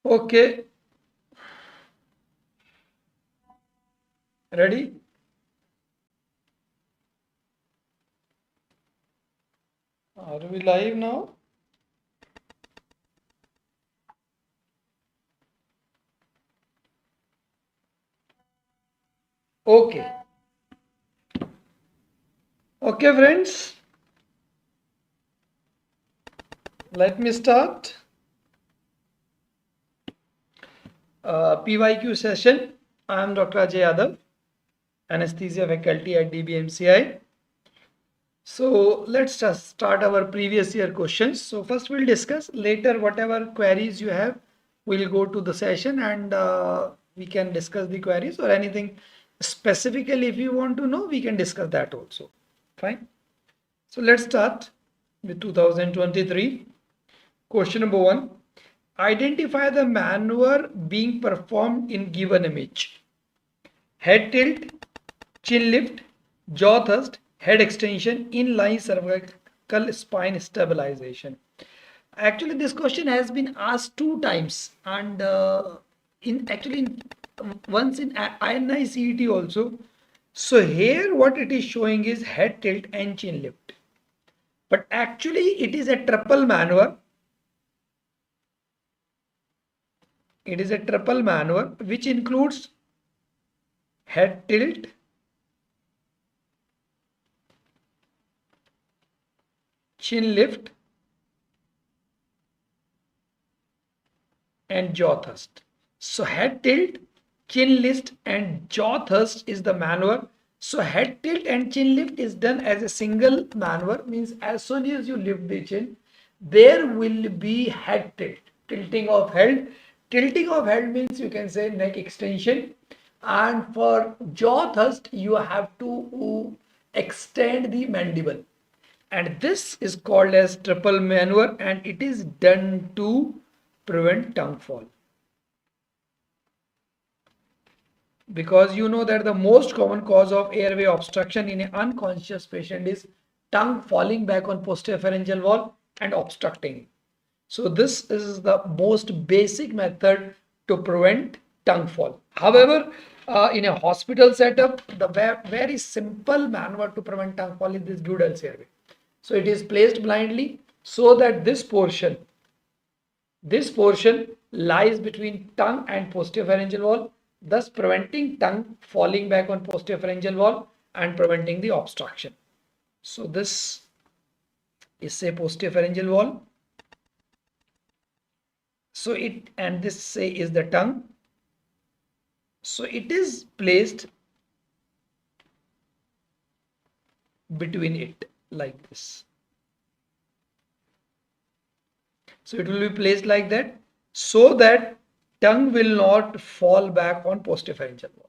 Okay, ready? Are we live now? Okay. Okay, friends, let me start. PYQ session. I am Dr. Ajay Yadav, Anesthesia faculty at DBMCI. So let's just start our previous year questions. So first we'll discuss, later whatever queries you have, we'll go to the session and we can discuss the queries, or anything specifically if you want to know, we can discuss that also. Fine. So let's start with 2023. Question number 1. Identify the maneuver being performed in given image. Head tilt, chin lift, jaw thrust, head extension, inline cervical spine stabilization. Actually, this question has been asked 2 times, and once in INI-CET also. So here what it is showing is head tilt and chin lift. But actually it is a triple maneuver. It is a triple maneuver which includes head tilt, chin lift, and jaw thrust. So head tilt, chin lift, and jaw thrust is the maneuver. So head tilt and chin lift is done as a single maneuver, means as soon as you lift the chin, there will be head tilt, tilting of head. Tilting of head means you can say neck extension. And for jaw thrust, you have to extend the mandible. And this is called as triple maneuver, and it is done to prevent tongue fall. Because you know that the most common cause of airway obstruction in an unconscious patient is tongue falling back on posterior pharyngeal wall and obstructing. So this is the most basic method to prevent tongue fall. However, in a hospital setup, the very simple maneuver to prevent tongue fall is this Gudel's airway. So it is placed blindly so that this portion lies between tongue and posterior pharyngeal wall, thus preventing tongue falling back on posterior pharyngeal wall and preventing the obstruction. So this is say posterior pharyngeal wall. So this say is the tongue. So it is placed between it like this. So it will be placed like that so that tongue will not fall back on posterior pharyngeal wall.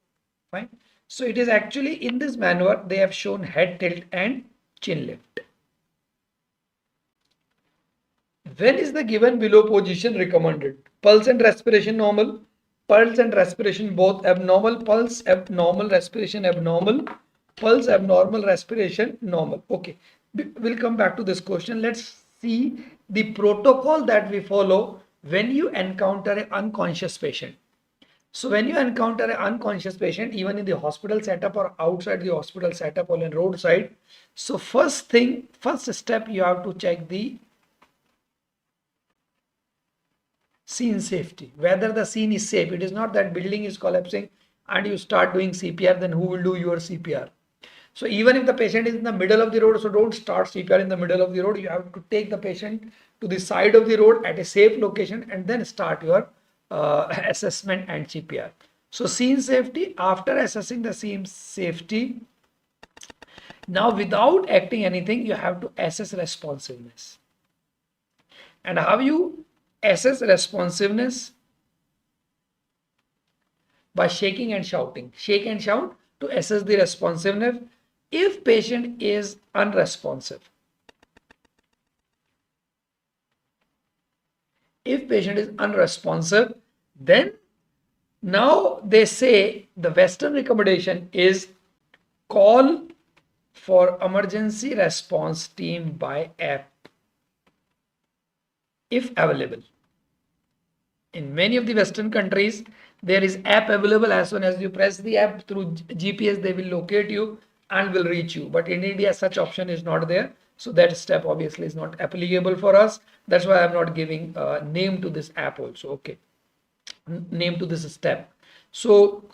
Fine. So it is actually in this maneuver they have shown head tilt and chin lift. When is the given below position recommended? Pulse and respiration normal, pulse and respiration both abnormal, pulse abnormal, respiration abnormal, pulse abnormal, respiration normal. Okay, we'll come back to this question. Let's see the protocol that we follow when you encounter an unconscious patient. So when you encounter an unconscious patient, even in the hospital setup or outside the hospital setup or in roadside, so first step, you have to check the scene safety, whether the scene is safe. It is not that building is collapsing and you start doing CPR, then who will do your CPR? So even if the patient is in the middle of the road, so don't start CPR in the middle of the road. You have to take the patient to the side of the road at a safe location and then start your assessment and CPR. So scene safety, after assessing the scene safety, now without acting anything, you have to assess responsiveness. And how you assess responsiveness? By shaking and shouting. Shake and shout to assess the responsiveness. If patient is unresponsive, then now they say the Western recommendation is call for emergency response team by app if available. In many of the Western countries, there is app available. As soon as you press the app through GPS, they will locate you and will reach you. But in India, such option is not there. So that step obviously is not applicable for us. That's why I'm not giving a name to this app also. Okay. Name to this step. So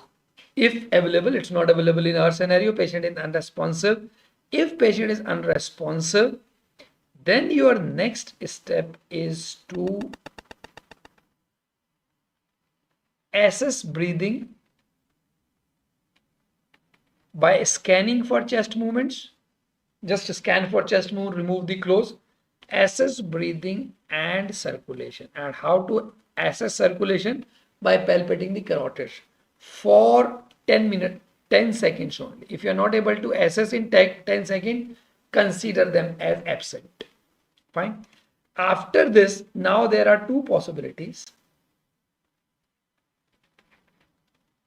if available, it's not available in our scenario, patient is unresponsive. If patient is unresponsive, then your next step is to assess breathing by scanning for chest movements. Just scan for chest move, remove the clothes, assess breathing and circulation. And how to assess circulation? By palpating the carotid for 10 minutes, 10 seconds only. If you are not able to assess in 10 seconds, consider them as absent. Fine. After this, now there are two possibilities: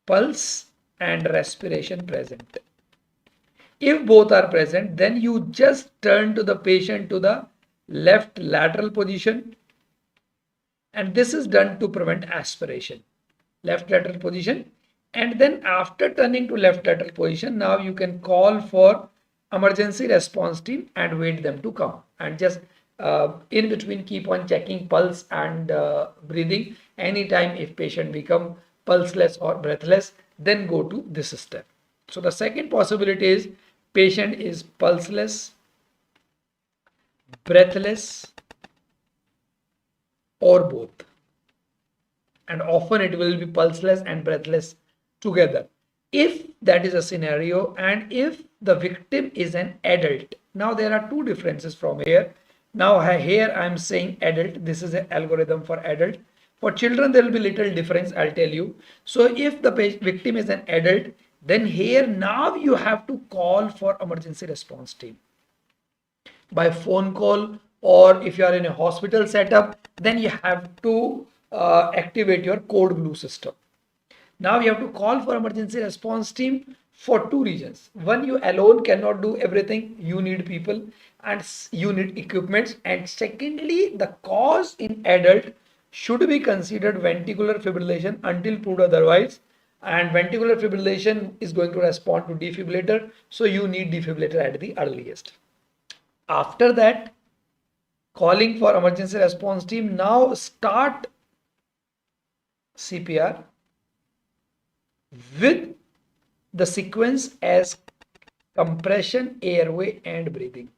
pulse and respiration present. If both are present, then you just turn to the patient to the left lateral position, and this is done to prevent aspiration. Left lateral position, and then after turning to left lateral position, now you can call for emergency response team and wait them to come, and just in between keep on checking pulse and breathing. Anytime if patient become pulseless or breathless, then go to this step. So the second possibility is patient is pulseless, breathless, or both. And often it will be pulseless and breathless together. If that is a scenario, and if the victim is an adult, now there are two differences from here. Now here I am saying adult, this is an algorithm for adult. For children there will be little difference, I'll tell you. So if the victim is an adult, then here now you have to call for emergency response team by phone call, or if you are in a hospital setup, then you have to activate your code blue system. Now you have to call for emergency response team for two reasons. One, you alone cannot do everything. You need people and you need equipments. And secondly, the cause in adult should be considered ventricular fibrillation until proved otherwise. And ventricular fibrillation is going to respond to defibrillator. So you need defibrillator at the earliest. After that, calling for emergency response team, now start CPR with the sequence as compression, airway, and breathing.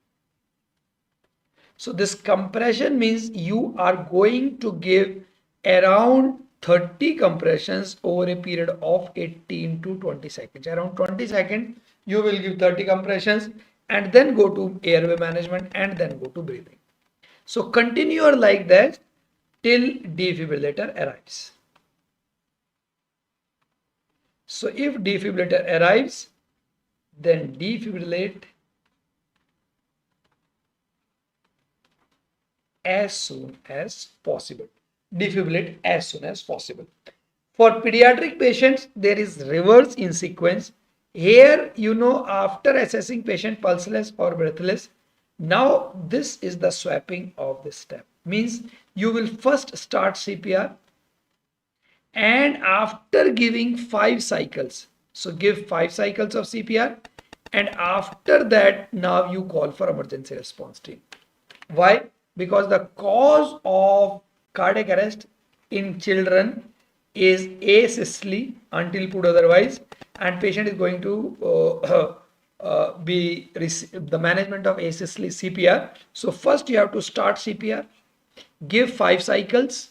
So this compression means you are going to give around 30 compressions over a period of 18 to 20 seconds. Around 20 seconds, you will give 30 compressions and then go to airway management and then go to breathing. So continue like that till defibrillator arrives. So if defibrillator arrives, then defibrillate as soon as possible. Defibrillate as soon as possible. For pediatric patients, there is reverse in sequence. Here, after assessing patient pulseless or breathless, now this is the swapping of this step. Means you will first start CPR, and after giving 5 cycles, so give 5 cycles of CPR, and after that now you call for emergency response team. Why? Because the cause of cardiac arrest in children is asystole until proved otherwise, and patient is going to be the management of asystole CPR. So first you have to start CPR, give 5 cycles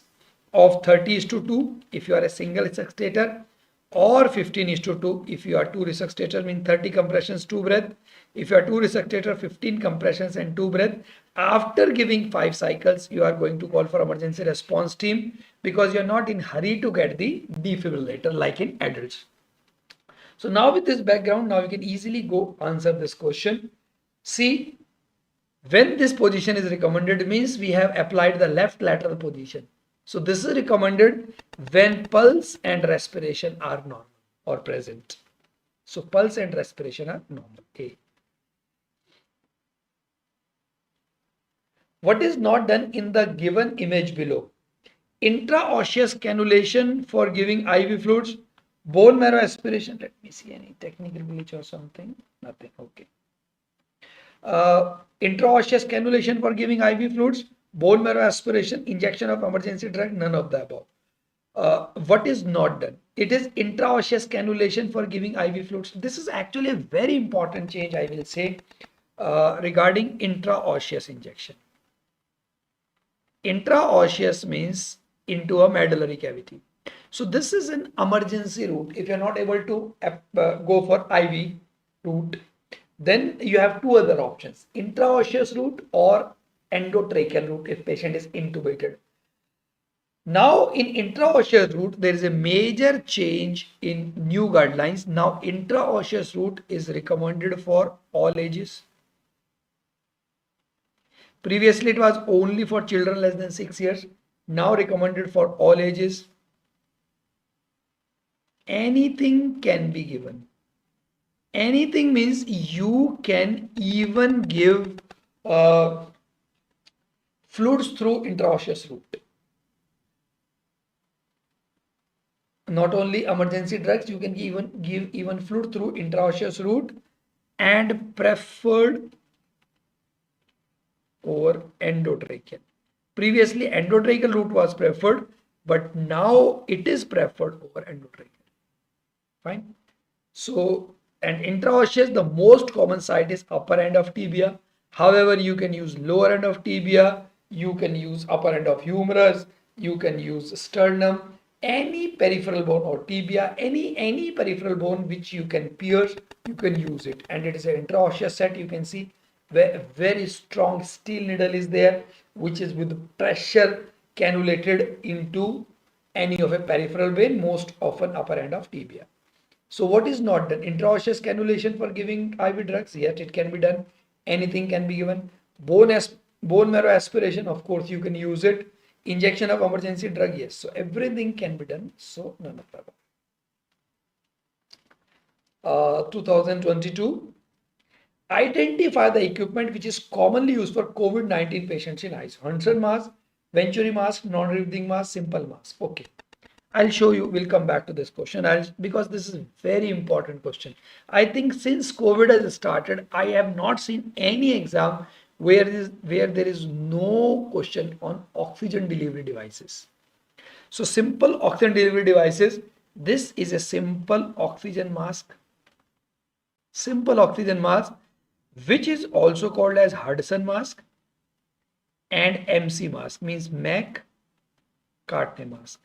of 30:2 if you are a single resuscitator, or 15:2 if you are 2 resuscitator, means 30 compressions, 2 breath. If you are 2 resuscitator, 15 compressions and 2 breath. After giving 5 cycles, you are going to call for emergency response team, because you are not in hurry to get the defibrillator like in adults. So now with this background, now you can easily go answer this question. See, when this position is recommended means we have applied the left lateral position. So this is recommended when pulse and respiration are normal or present. So pulse and respiration are normal. A. What is not done in the given image below? Intraosseous cannulation for giving IV fluids, bone marrow aspiration. Let me see any technical glitch or something. Nothing. Okay. Intraosseous cannulation for giving IV fluids, bone marrow aspiration, injection of emergency drug, none of the above. What is not done? It is intraosseous cannulation for giving IV fluids. This is actually a very important change, I will say, regarding intraosseous injection. Intraosseous means into a medullary cavity. So this is an emergency route. If you're not able to go for IV route, then you have two other options: intraosseous route or endotracheal route if patient is intubated. Now in intraosseous route, there is a major change in new guidelines. Now intraosseous route is recommended for all ages. Previously it was only for children less than 6 years. Now recommended for all ages. Anything can be given. Anything means you can even give fluids through intraosseous route. Not only emergency drugs, you can give even fluid through intraosseous route, and preferred over endotracheal. Previously endotracheal route was preferred, but now it is preferred over endotracheal. Fine. So, and intraosseous, the most common site is upper end of tibia. However, you can use lower end of tibia, you can use upper end of humerus, you can use sternum, any peripheral bone or tibia, any peripheral bone which you can pierce, you can use it. And it is an intraosseous set. You can see where very strong steel needle is there, which is with pressure cannulated into any of a peripheral vein, most often upper end of tibia. So what is not done? Intraosseous cannulation for giving IV drugs, yet it can be done. Anything can be given. Bone marrow aspiration, of course you can use it. Injection of emergency drug, yes. So everything can be done. So none of the above. 2022. Identify the equipment which is commonly used for COVID-19 patients in eyes. Huntsman mask, Venturi mask, non-breathing mask, simple mask. Okay. I'll show you. We'll come back to this question because this is a very important question. I think since COVID has started, I have not seen any exam where there is no question on oxygen delivery devices. So simple oxygen delivery devices. This is a simple oxygen mask. Simple oxygen mask, which is also called as Hudson mask and MC mask, means McCartney mask.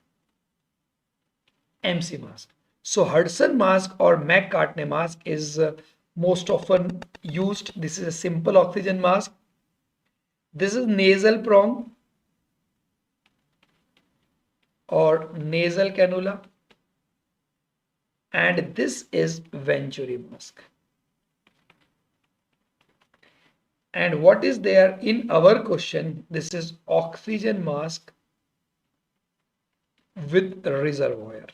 MC mask. So Hudson mask or McCartney mask is most often used. This is a simple oxygen mask. This is nasal prong or nasal cannula, and this is Venturi mask. And what is there in our question? This is oxygen mask with reservoir.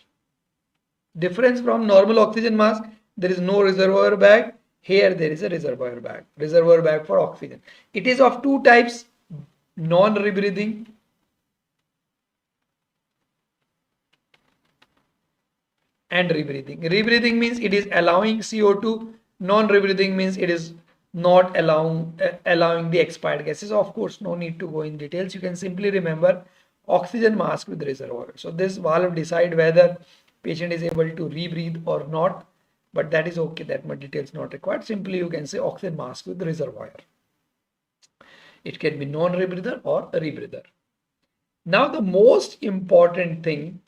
Difference from normal oxygen mask, there is no reservoir bag. Here there is a reservoir bag for oxygen. It is of two types: non-rebreathing and rebreathing. Rebreathing means it is allowing CO2. Non-rebreathing means it is not allowing the expired gases. Of course, no need to go in details. You can simply remember oxygen mask with reservoir. So this valve decide whether patient is able to rebreathe or not, but that is okay. That much details not required. Simply you can say oxygen mask with reservoir. It can be non-rebreather or a rebreather. Now the most important thing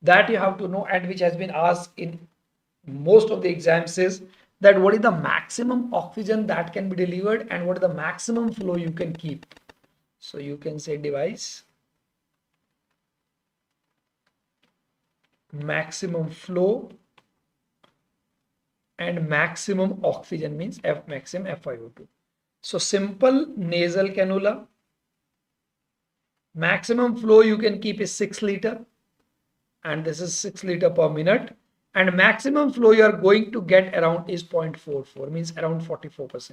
that you have to know, and which has been asked in most of the exams, is that what is the maximum oxygen that can be delivered and what is the maximum flow you can keep. So you can say device maximum flow and maximum oxygen means maximum FiO2. So simple nasal cannula, maximum flow you can keep is 6 liter, and this is 6 liter per minute, and maximum flow you are going to get around is 0.44, means around 44%.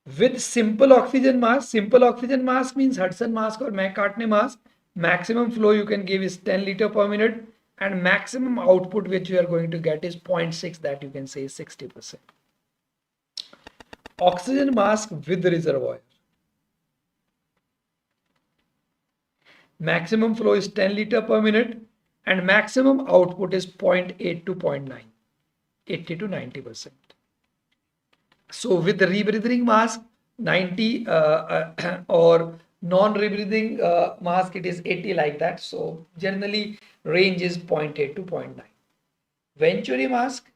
With simple oxygen mask means Hudson mask or McCartney mask. Maximum flow you can give is 10 liter per minute, and maximum output which you are going to get is 0.6, that you can say is 60%. Oxygen mask with reservoir. Maximum flow is 10 liter per minute and maximum output is 0.8 to 0.9, 80 to 90%. So with the rebreathing mask, 90 or non-rebreathing mask, it is 80 like that. So generally range is 0.8 to 0.9. Venturi mask,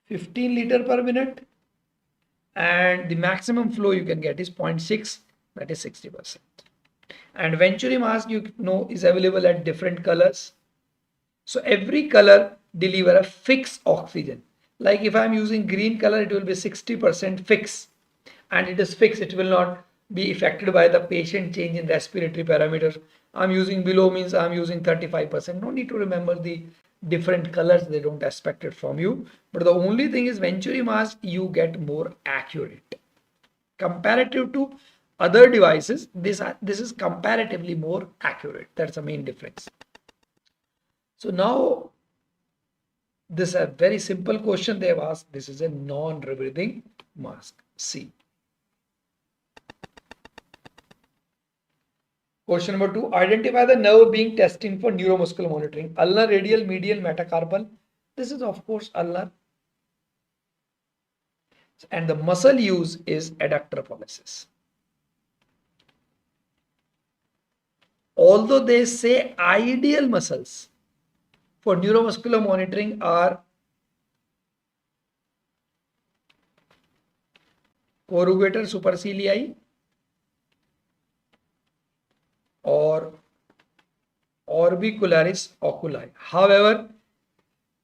15 liter per minute, and the maximum flow you can get is 0.6, that is 60%. And Venturi mask, you know, is available at different colors. So every color deliver a fixed oxygen. Like if I am using green color, it will be 60% fix, and it is fixed. It will not be affected by the patient change in respiratory parameters. I'm using below means I'm using 35%. No need to remember the different colors. They don't expect it from you. But the only thing is Venturi mask, you get more accurate. Comparative to other devices, this is comparatively more accurate. That's the main difference. So now this is a very simple question they have asked. This is a non-rebreathing mask. C. Question number 2. Identify the nerve being tested for neuromuscular monitoring. Ulnar, radial, medial, metacarpal. This is of course ulnar. And the muscle used is adductor pollicis. Although they say ideal muscles for neuromuscular monitoring are corrugator supercilii or orbicularis oculi. However,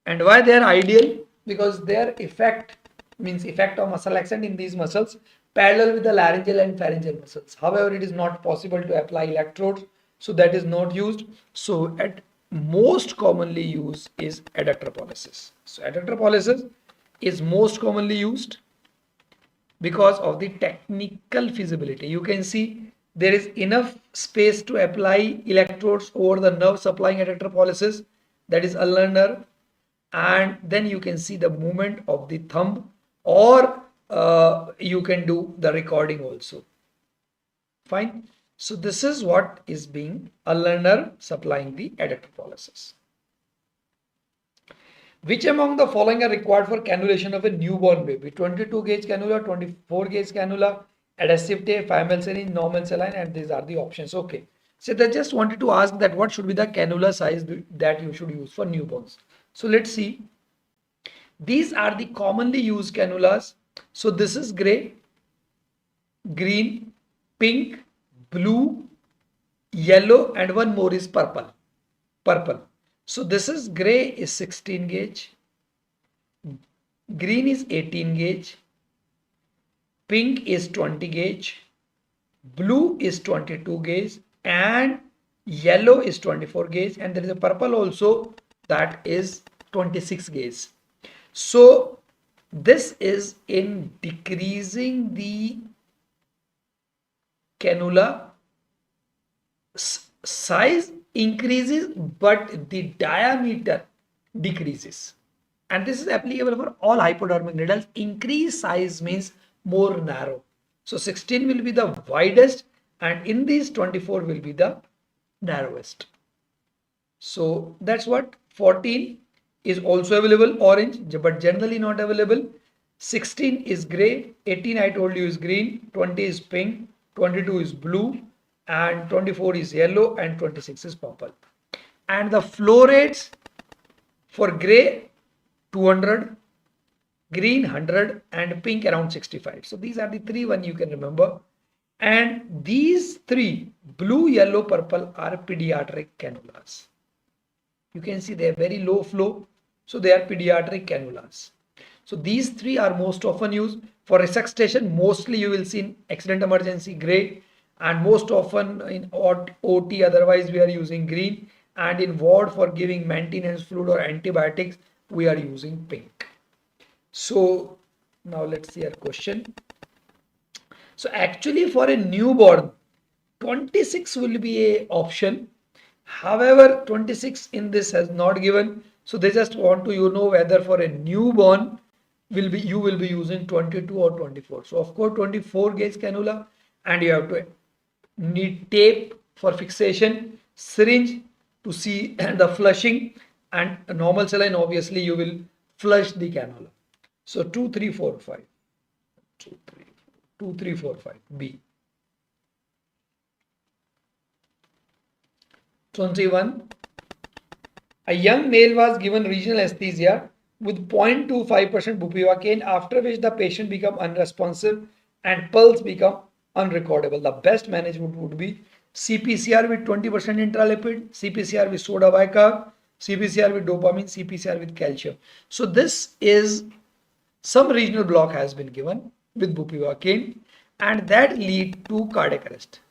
and why they are ideal? Because their effect means effect of muscle action in these muscles parallel with the laryngeal and pharyngeal muscles. However, it is not possible to apply electrodes, so that is not used. So at most commonly used is adductor pollicis. So adductor pollicis is most commonly used because of the technical feasibility. You can see there is enough space to apply electrodes over the nerve supplying adductor pollicis, that is ulnar nerve, and then you can see the movement of the thumb, or you can do the recording also. Fine. So this is what is being ulnar nerve supplying the adductor pollicis. Which among the following are required for cannulation of a newborn baby? 22 gauge cannula, 24 gauge cannula, adhesive tape, 5 ml saline, normal saline, and these are the options. Okay. So they just wanted to ask that what should be the cannula size that you should use for newborns. So let's see. These are the commonly used cannulas. So this is gray, green, pink, blue, yellow, and one more is purple. So this is gray is 16 gauge, green is 18 gauge, pink is 20 gauge, blue is 22 gauge, and yellow is 24 gauge, and there is a purple also, that is 26 gauge. So this is in decreasing the cannula size increases, but the diameter decreases. And this is applicable for all hypodermic needles. Increased size means more narrow. So 16 will be the widest, and in these 24 will be the narrowest. So that's what. 14 is also available orange, but generally not available. 16 is gray, 18 I told you is green, 20 is pink, 22 is blue, and 24 is yellow, and 26 is purple. And the flow rates for gray 200, green 100, and pink around 65. So these are the three one you can remember. And these three, blue, yellow, purple, are pediatric cannulas. You can see they are very low flow, so they are pediatric cannulas. So these three are most often used for resuscitation. Mostly you will see in accident emergency gray, and most often in OT otherwise we are using green, and in ward for giving maintenance fluid or antibiotics we are using pink. So now let's see our question. So actually for a newborn, 26 will be a option. However, 26 in this has not given. So they just want to whether for a newborn you will be using 22 or 24. So of course 24 gauge cannula, and you have to need tape for fixation, syringe to see the flushing, and a normal saline. Obviously you will flush the cannula. So 2, 3, 4, 5. 2, 3, 2, 3, 4, 5. B. 21. A young male was given regional anesthesia with 0.25% bupivacaine, after which the patient become unresponsive and pulse become unrecordable. The best management would be CPCR with 20% intralipid, CPCR with soda bicarb, CPCR with dopamine, CPCR with calcium. So this is some regional block has been given with bupivacaine, and that lead to cardiac arrest.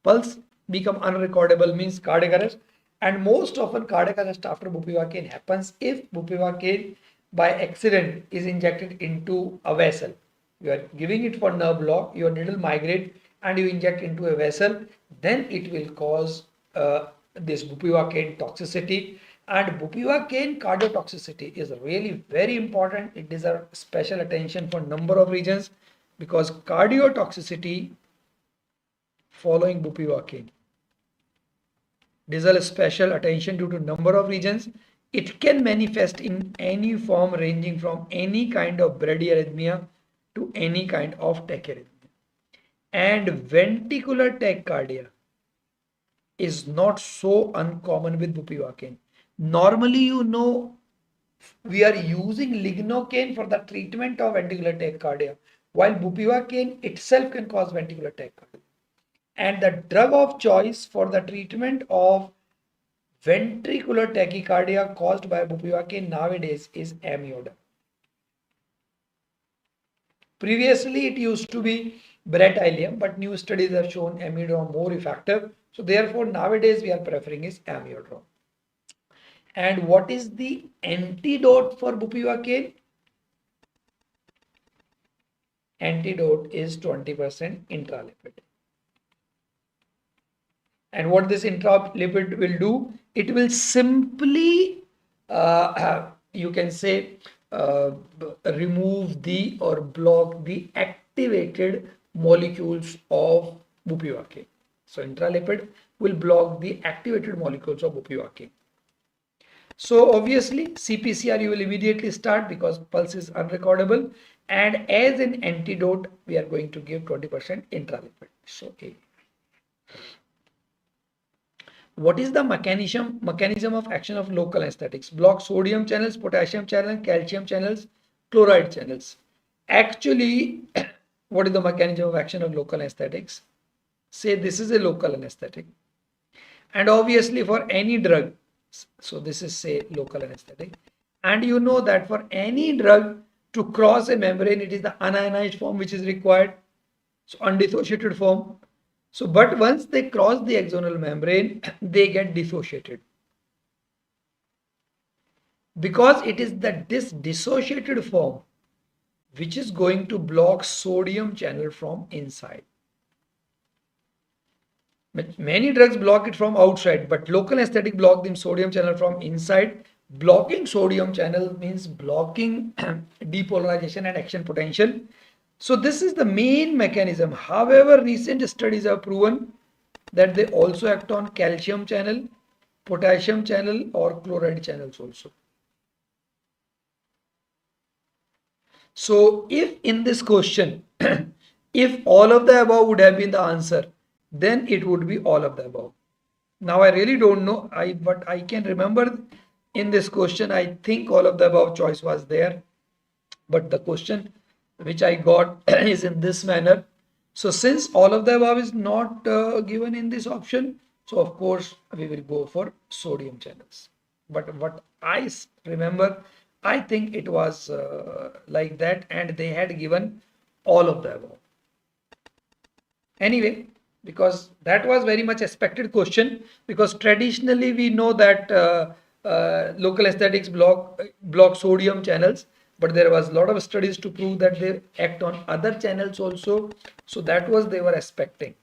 Pulse become unrecordable means cardiac arrest, and most often cardiac arrest after bupivacaine happens if bupivacaine by accident is injected into a vessel. You are giving it for nerve block, your needle migrate and you inject into a vessel, then it will cause this bupivacaine toxicity. And bupivacaine cardiotoxicity is really very important. It deserves special attention for number of reasons, because cardiotoxicity following bupivacaine deserves special attention due to number of reasons. It can manifest in any form ranging from any kind of bradyarrhythmia to any kind of tachyarrhythmia. And ventricular tachycardia is not so uncommon with bupivacaine. Normally, we are using lignocaine for the treatment of ventricular tachycardia, while bupivacaine itself can cause ventricular tachycardia. And the drug of choice for the treatment of ventricular tachycardia caused by bupivacaine nowadays is amiodarone. Previously, it used to be bretylium, but new studies have shown amiodarone more effective. So therefore, nowadays we are preferring is amiodarone. And what is the antidote for bupivacaine? Antidote is 20% intralipid. And what this intralipid will do, it will simply, you can say, remove the or block the activated molecules of bupivacaine. So intralipid will block the activated molecules of bupivacaine. So obviously CPCR you will immediately start because pulse is unrecordable, and as an antidote we are going to give 20% intralipid. So A. What is the mechanism of action of local anesthetics? Block sodium channels, potassium channels, calcium channels, chloride channels. Actually, what is the mechanism of action of local anesthetics? Say this is a local anesthetic, and obviously for any drug, so this is say local anesthetic, and you know that for any drug to cross a membrane, it is the unionized form which is required, so undissociated form. So but once they cross the axonal membrane, they get dissociated, because it is this dissociated form which is going to block sodium channel from inside. Many drugs block it from outside, but local anesthetic block the sodium channel from inside. Blocking sodium channel means blocking depolarization and action potential. So this is the main mechanism. However, recent studies have proven that they also act on calcium channel, potassium channel, or chloride channels also. So if in this question, if all of the above would have been the answer, then it would be all of the above. Now I really don't know, but I can remember in this question, I think all of the above choice was there, but the question which I got is in this manner. So since all of the above is not given in this option, so of course we will go for sodium channels. But what I remember, I think it was like that, and they had given all of the above. Anyway, because that was very much expected question, because traditionally we know that local anesthetics block sodium channels, but there was a lot of studies to prove that they act on other channels also. So that was they were expecting.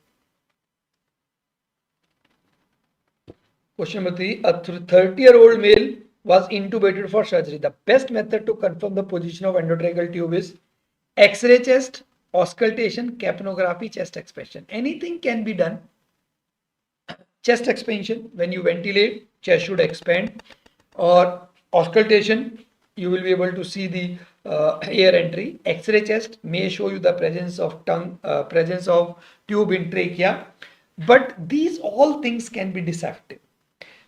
Question number 3. A 30-year-old male was intubated for surgery. The best method to confirm the position of endotracheal tube is X-ray chest, auscultation, capnography, chest expansion. Anything can be done. Chest expansion, when you ventilate, chest should expand, or auscultation, you will be able to see the air entry. X-ray chest may show you the presence of presence of tube in trachea, but these all things can be deceptive.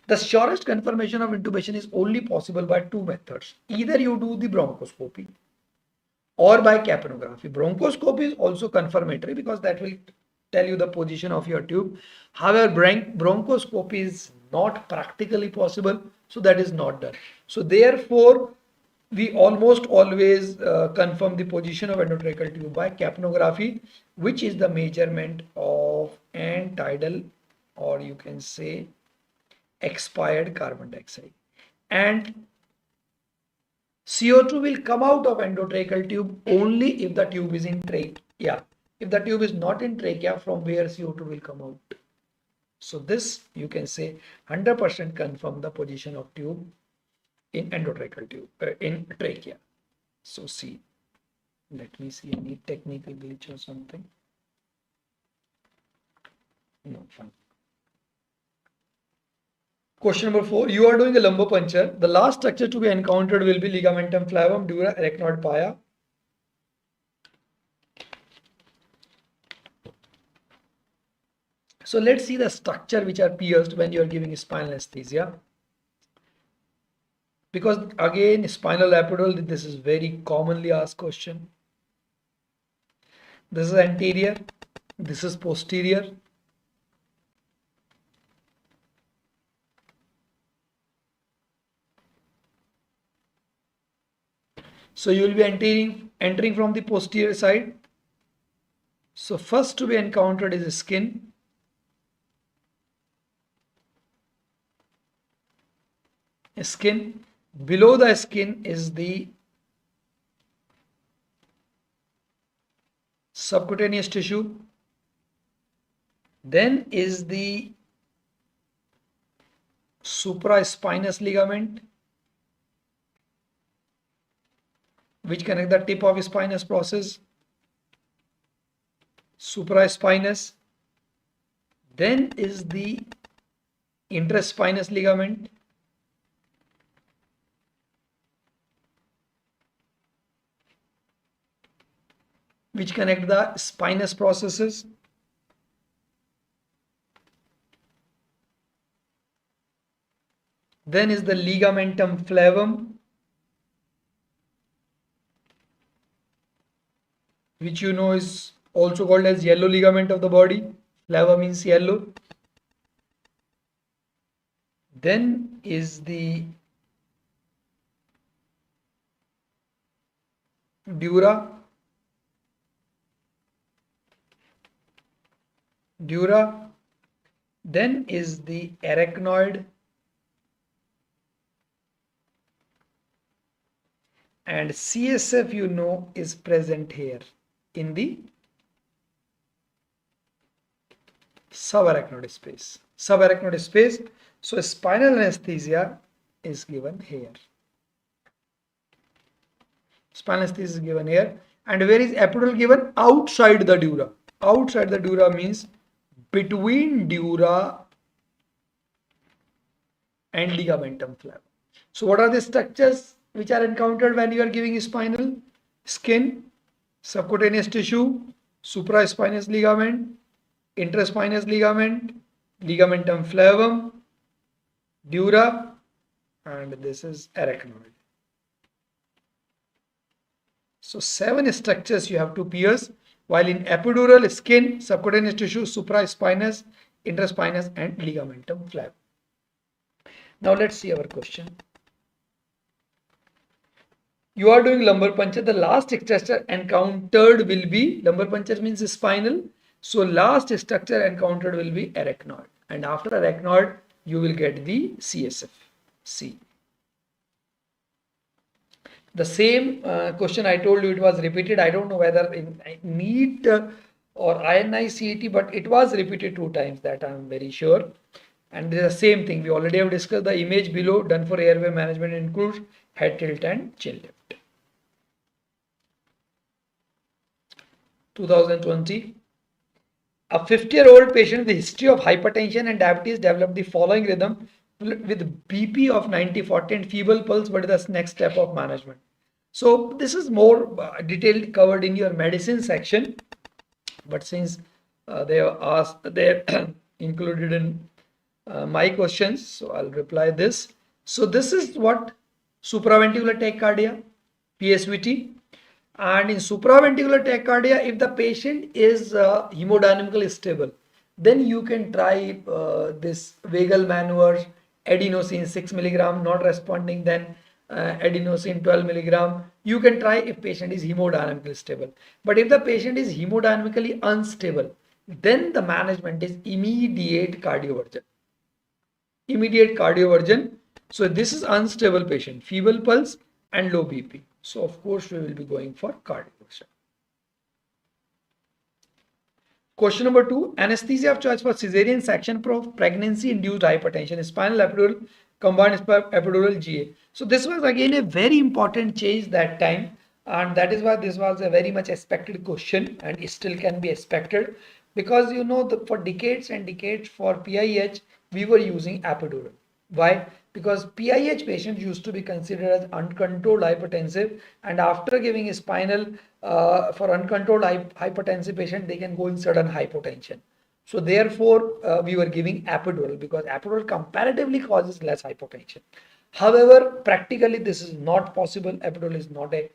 The surest confirmation of intubation is only possible by two methods. Either you do the bronchoscopy or by capnography. Bronchoscopy is also confirmatory because that will tell you the position of your tube. However, bronchoscopy is not practically possible, so that is not done. So therefore, we almost always confirm the position of endotracheal tube by capnography, which is the measurement of end-tidal, or you can say expired carbon dioxide. And CO2 will come out of endotracheal tube only if the tube is in trachea. If the tube is not in trachea, from where CO2 will come out? So this you can say 100% confirm the position of tube in endotracheal tube, in trachea. So see, let me see any technical glitch or something. No, fine. Question number 4. You are doing a lumbar puncture. The last structure to be encountered will be ligamentum flavum, dura, arachnoid pia. So let's see the structure which are pierced when you are giving spinal anesthesia. Because again, spinal epidural, this is very commonly asked question. This is anterior, this is posterior. So you will be entering from the posterior side. So first to be encountered is skin. Skin. Below the skin is the subcutaneous tissue. Then is the supraspinous ligament, which connect the tip of spinous process, supraspinous. Then is the intraspinous ligament, which connect the spinous processes. Then is the ligamentum flavum, which you know is also called as yellow ligament of the body. Flava means yellow. Then is the dura. Then is the arachnoid. And CSF, you know, is present here in the subarachnoid space. So spinal anesthesia is given here. Spinal anesthesia is given here. And where is epidural given? Outside the dura. Outside the dura means between dura and ligamentum flavum. So what are the structures which are encountered when you are giving spinal? Skin, subcutaneous tissue, supraspinous ligament, intraspinous ligament, ligamentum flavum, dura, and this is arachnoid. So 7 structures you have to pierce, while in epidural, skin, subcutaneous tissue, supraspinous, intraspinous, and ligamentum flavum. Now let's see our question. You are doing lumbar puncture. The last structure encountered will be, lumbar puncture means spinal. So last structure encountered will be arachnoid. And after arachnoid, you will get the CSF. C. The same question I told you, it was repeated. I don't know whether in NEET or INI CET, but it was repeated 2 times, that I'm very sure. And the same thing, we already have discussed. The image below done for airway management includes head tilt and chin lift. 2020. A 50-year-old patient with a history of hypertension and diabetes developed the following rhythm with BP of 90/40 and feeble pulse. What is the next step of management? So this is more detailed covered in your medicine section, but since they are asked, they are included in my questions, so I'll reply this. So this is what supraventricular tachycardia, PSVT. And in supraventricular tachycardia, if the patient is hemodynamically stable, then you can try this vagal maneuvers, adenosine 6 milligram, not responding, then adenosine 12 milligram. You can try if patient is hemodynamically stable. But if the patient is hemodynamically unstable, then the management is immediate cardioversion. Immediate cardioversion. So this is unstable patient, feeble pulse and low BP. So of course we will be going for cardioversion. Question number 2, anesthesia of choice for cesarean section for pregnancy-induced hypertension, spinal epidural, combined epidural GA. So this was again a very important change that time, and that is why this was a very much expected question, and it still can be expected, because you know for decades and decades for PIH we were using epidural. Why? Because PIH patients used to be considered as uncontrolled hypertensive, and after giving a spinal for uncontrolled hypertensive patient, they can go in sudden hypotension. So therefore, we were giving epidural because epidural comparatively causes less hypotension. However, practically this is not possible. Epidural is not a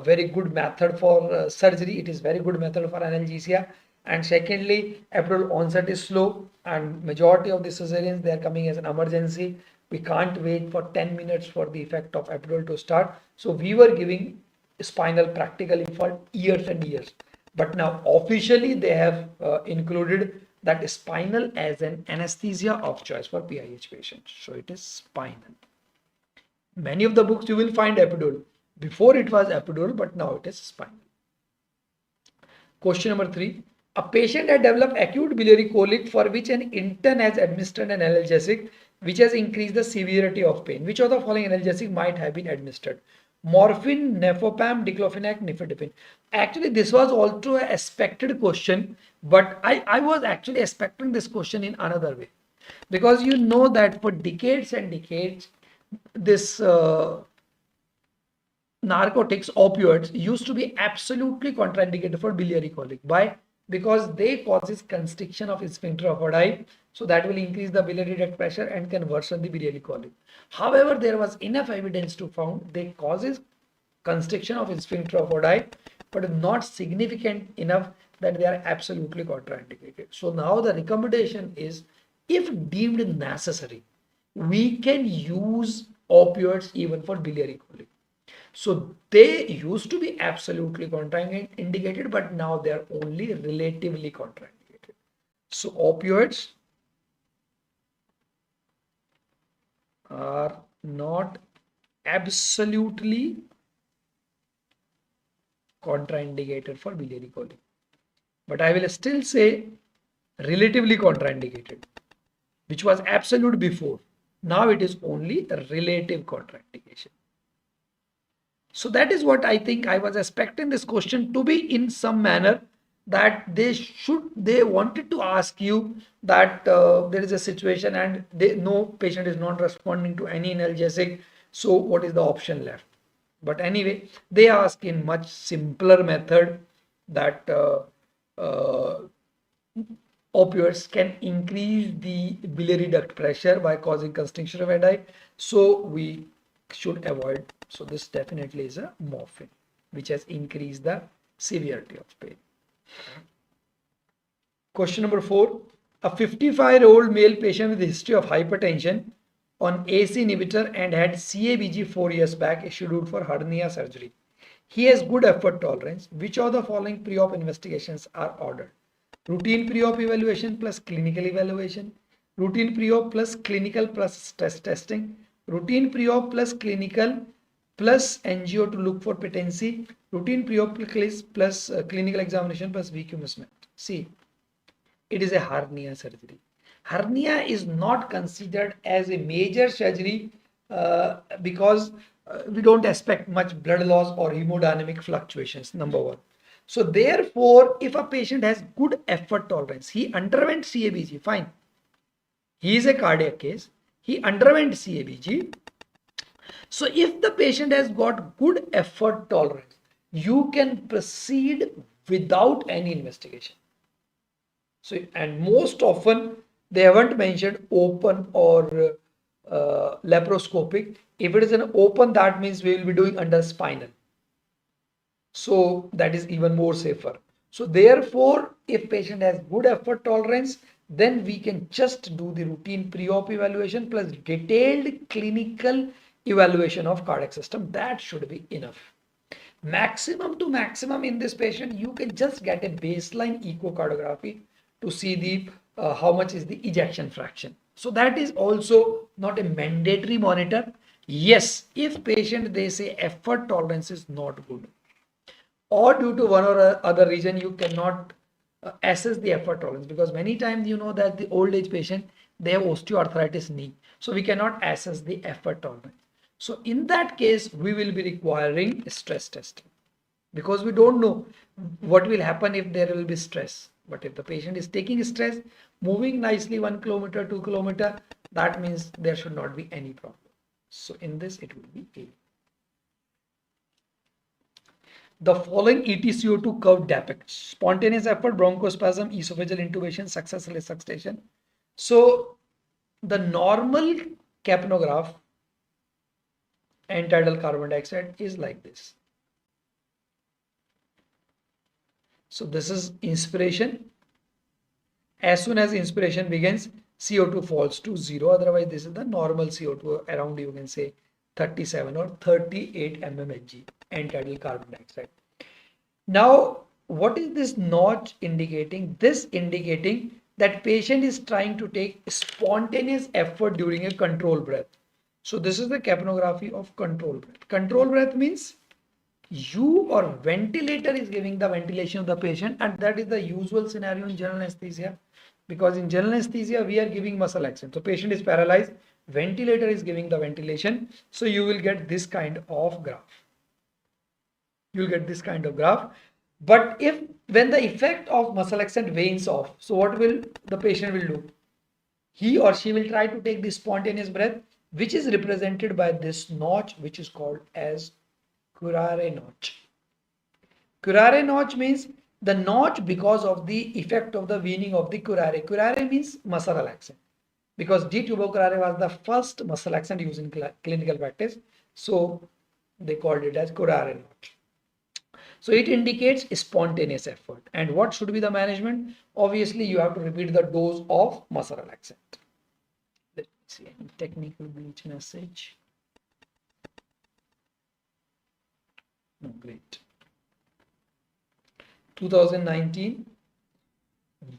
very good method for surgery. It is very good method for analgesia. And secondly, epidural onset is slow, and majority of the cesareans, they are coming as an emergency. We can't wait for 10 minutes for the effect of epidural to start. So we were giving spinal practically for years and years. But now officially they have included that spinal as an anesthesia of choice for PIH patients. So it is spinal. Many of the books you will find epidural. Before it was epidural, but now it is spinal. Question number 3. A patient had developed acute biliary colic for which an intern has administered an analgesic which has increased the severity of pain. Which of the following analgesic might have been administered? Morphine, nefopam, diclofenac, nifedipine. Actually, this was also an expected question, but I was actually expecting this question in another way. Because you know that for decades and decades, this narcotics, opioids, used to be absolutely contraindicated for biliary colic. Why? Because they causes constriction of sphincter of Oddi, so that will increase the biliary duct pressure and can worsen the biliary colic. However, there was enough evidence to found they causes constriction of sphincter of Oddi, but not significant enough that they are absolutely contraindicated. So now the recommendation is, if deemed necessary, we can use opioids even for biliary colic. So they used to be absolutely contraindicated, but now they are only relatively contraindicated. So opioids are not absolutely contraindicated for biliary colic, but I will still say relatively contraindicated, which was absolute before. Now it is only a relative contraindication. So that is what I think. I was expecting this question to be in some manner that they wanted to ask you that there is a situation and no patient is not responding to any analgesic. So what is the option left? But anyway, they ask in much simpler method that opioids can increase the biliary duct pressure by causing constriction of Oddi. So we should avoid. So this definitely is a morphine, which has increased the severity of pain. Question number 4. A 55-year-old male patient with a history of hypertension on AC inhibitor and had CABG 4 years back is scheduled for hernia surgery. He has good effort tolerance. Which of the following pre-op investigations are ordered? Routine pre-op evaluation plus clinical evaluation, routine pre-op plus clinical plus stress testing, routine pre-op plus clinical plus angio to look for patency, routine preoperative plus clinical examination plus VQ mismatch. See, it is a hernia surgery. Hernia is not considered as a major surgery because we don't expect much blood loss or hemodynamic fluctuations, number one. So therefore, if a patient has good effort tolerance, he underwent CABG, fine. He is a cardiac case. He underwent CABG. So if the patient has got good effort tolerance, you can proceed without any investigation. So, and most often they haven't mentioned open or laparoscopic. If it is an open, that means we will be doing under spinal. So that is even more safer. So therefore, if patient has good effort tolerance, then we can just do the routine pre-op evaluation plus detailed clinical evaluation of cardiac system. That should be enough. Maximum to maximum in this patient, you can just get a baseline echocardiography to see the how much is the ejection fraction. So that is also not a mandatory monitor. Yes, if patient they say effort tolerance is not good, or due to one or other reason you cannot assess the effort tolerance, because many times you know that the old age patient they have osteoarthritis knee, so we cannot assess the effort tolerance. So in that case we will be requiring stress testing, because we don't know what will happen if there will be stress. But if the patient is taking stress, moving nicely 1 kilometer, 2 kilometer, that means there should not be any problem. So in this it will be A. The following ETCO2 curve depicts spontaneous effort, bronchospasm, esophageal intubation, successful resuscitation. So the normal capnograph end-tidal carbon dioxide is like this. So this is inspiration. As soon as inspiration begins, CO2 falls to 0. Otherwise, this is the normal CO2 around, you can say 37 or 38 mmHg end-tidal carbon dioxide. Now, what is this notch indicating? This indicating that patient is trying to take spontaneous effort during a control breath. So this is the capnography of control breath. Control breath means you or ventilator is giving the ventilation of the patient, and that is the usual scenario in general anesthesia, because in general anesthesia we are giving muscle action. So patient is paralyzed, ventilator is giving the ventilation, so you will get this kind of graph. You will get this kind of graph. But if when the effect of muscle action wanes off, so what will the patient will do? He or she will try to take the spontaneous breath, which is represented by this notch, which is called as curare notch. Curare notch means the notch because of the effect of the weaning of the curare. Curare means muscle relaxant, because D tuberculare was the first muscle relaxant used in clinical practice. So they called it as curare notch. So it indicates spontaneous effort. And what should be the management? Obviously, you have to repeat the dose of muscle relaxant. Let me see any technical glitch message. No, great. 2019.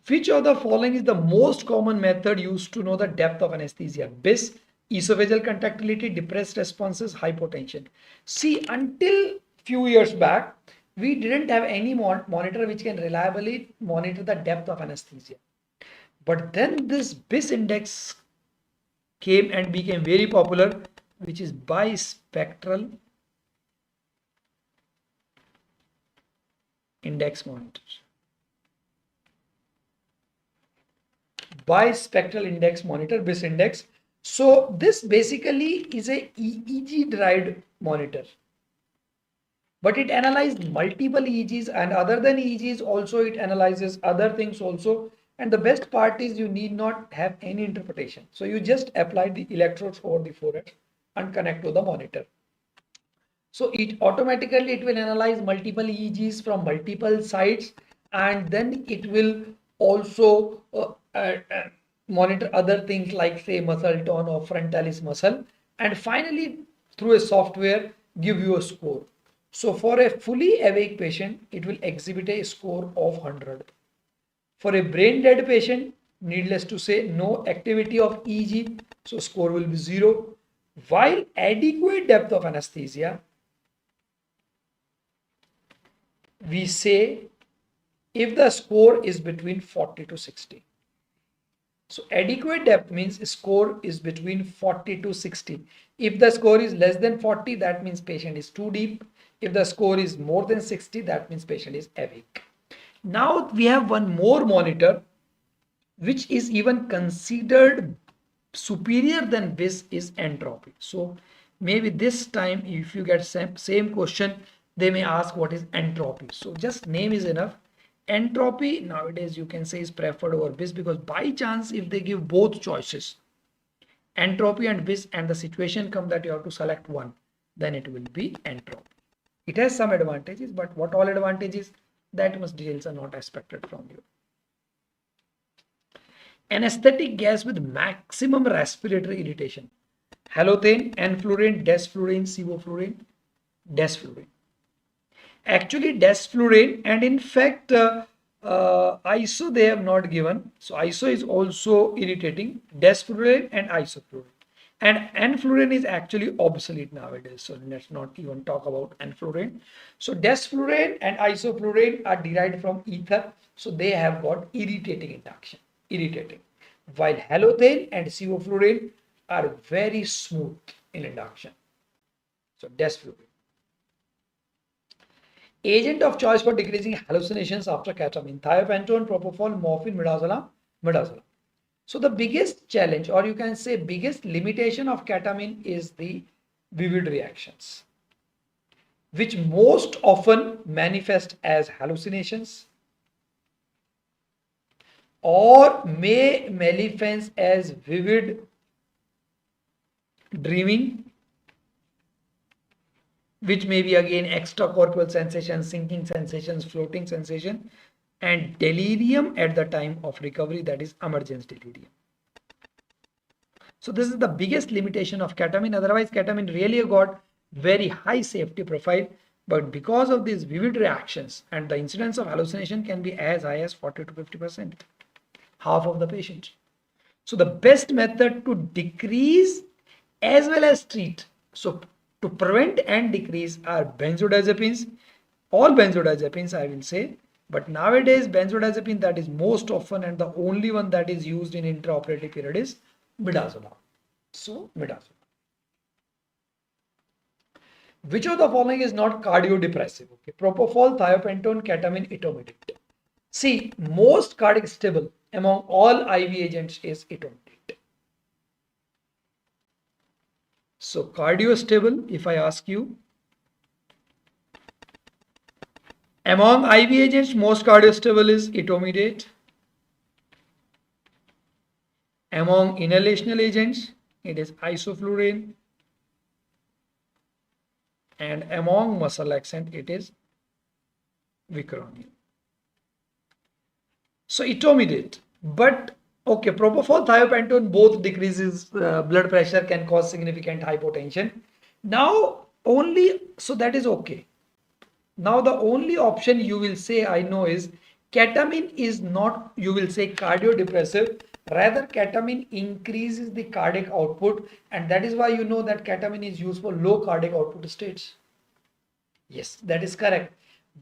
Which of the following is the most common method used to know the depth of anesthesia? BIS, esophageal contractility, depressed responses, hypotension. See, until few years back, we didn't have any monitor which can reliably monitor the depth of anesthesia. But then this BIS index came and became very popular, which is bispectral index monitor. Bispectral index monitor, BIS index. So this basically is a EEG derived monitor, but it analyzes multiple EEGs, and other than EEGs also it analyzes other things also. And the best part is you need not have any interpretation. So you just apply the electrodes over the forehead and connect to the monitor. So it automatically it will analyze multiple EEGs from multiple sites, and then it will also monitor other things like say muscle tone or frontalis muscle, and finally through a software give you a score. So for a fully awake patient, it will exhibit a score of 100. For a brain dead patient, needless to say, no activity of EEG, so score will be 0. While adequate depth of anesthesia, we say if the score is between 40 to 60. So adequate depth means score is between 40 to 60. If the score is less than 40, that means patient is too deep. If the score is more than 60, that means patient is awake. Now we have one more monitor which is even considered superior than this is entropy. So maybe this time if you get same question, they may ask what is entropy. So just name is enough. Entropy nowadays you can say is preferred over BIS, because by chance if they give both choices, entropy and BIS, and the situation come that you have to select one, then it will be entropy. It has some advantages, but what all advantages, that much details are not expected from you. Anesthetic gas with maximum respiratory irritation: halothane, enflurane, desflurane, sevoflurane, desflurane. Actually desflurane, and in fact iso they have not given, so iso is also irritating, desflurane and isoflurane, and enflurane is actually obsolete nowadays, so let's not even talk about enflurane. So desflurane and isoflurane are derived from ether, so they have got irritating induction, irritating, while halothane and sevoflurane are very smooth in induction. So desflurane. Agent of choice for decreasing hallucinations after ketamine: thiopentone, propofol, morphine, midazolam, midazolam. So the biggest challenge, or you can say biggest limitation of ketamine, is the vivid reactions, which most often manifest as hallucinations or may manifest as vivid dreaming, which may be again extracorporeal sensations, sinking sensations, floating sensation, and delirium at the time of recovery, that is emergence delirium. So this is the biggest limitation of ketamine. Otherwise ketamine really got very high safety profile, but because of these vivid reactions, and the incidence of hallucination can be as high as 40 to 50%, half of the patients. So the best method to decrease as well as treat, so to prevent and decrease, are benzodiazepines. All benzodiazepines I will say, but nowadays benzodiazepine that is most often and the only one that is used in intraoperative period is midazolam. So midazolam. Which of the following is not cardiodepressive? Okay, propofol, thiopentone, ketamine, etomidate. See, most cardiac stable among all IV agents is etomidate. So cardiostable, if I ask you, among IV agents, most cardiostable is etomidate. Among inhalational agents, it is isoflurane. And among muscle laxant, it is vicronia. So etomidate, but okay, propofol, thiopentone both decreases blood pressure, can cause significant hypotension. Now only, so that is okay. Now the only option you will say I know is ketamine is not, you will say, cardiodepressive, rather ketamine increases the cardiac output, and that is why you know that ketamine is used for low cardiac output states. Yes, that is correct.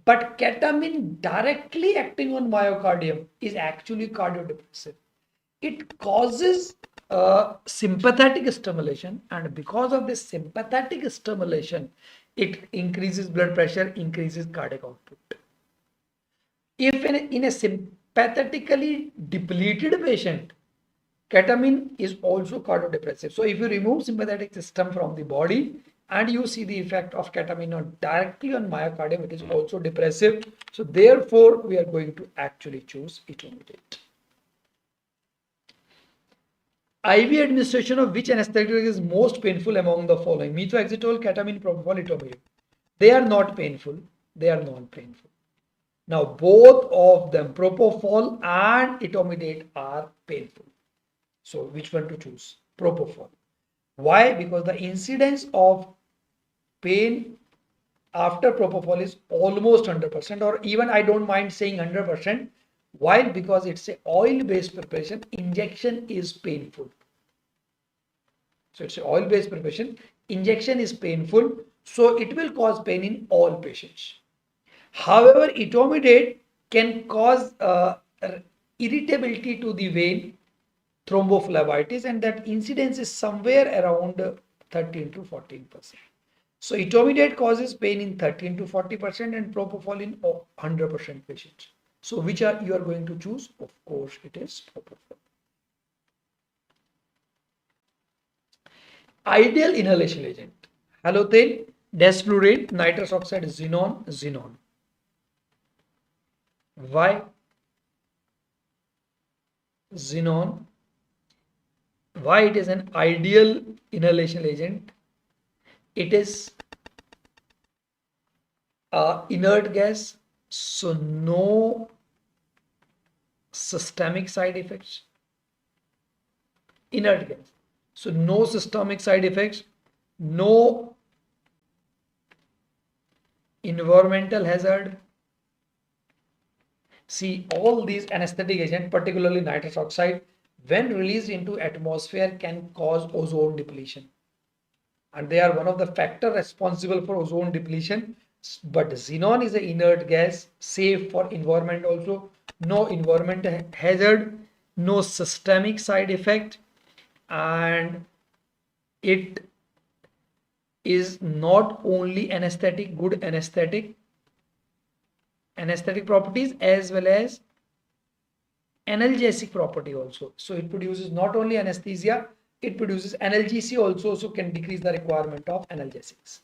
But ketamine directly acting on myocardium is actually cardiodepressive. It causes sympathetic stimulation, and because of this sympathetic stimulation, it increases blood pressure, increases cardiac output. If in a sympathetically depleted patient, ketamine is also cardiodepressive. So if you remove sympathetic system from the body and you see the effect of ketamine not directly on myocardium, it is also depressive. So therefore we are going to actually choose etomidate. IV administration of which anesthetic is most painful among the following? Methoxytol, ketamine, propofol, etomidate. They are not painful, they are non-painful. Now both of them, propofol and etomidate, are painful. So which one to choose? Propofol. Why? Because the incidence of pain after propofol is almost 100%, or even I don't mind saying 100%. Why? Because it's a oil-based preparation. Injection is painful. So it's an oil-based preparation. Injection is painful. So it will cause pain in all patients. However, etomidate can cause irritability to the vein, thrombophlebitis, and that incidence is somewhere around 13 to 14%. So etomidate causes pain in 13 to 40% and propofol in 100% patients. So which are you are going to choose? Of course, it is propofol. Ideal inhalation agent: halothane, desflurane, nitrous oxide, xenon, xenon. Why xenon? Why it is an ideal inhalation agent? It is inert gas, so no systemic side effects. Inert gas, so no systemic side effects, no environmental hazard. See, all these anesthetic agents, particularly nitrous oxide, when released into atmosphere can cause ozone depletion, and they are one of the factors responsible for ozone depletion. But xenon is an inert gas, safe for environment also, no environmental hazard, no systemic side effect, and it is not only anesthetic, good anesthetic properties as well as analgesic property also. So it produces not only anesthesia, it produces analgesia also, so can decrease the requirement of analgesics.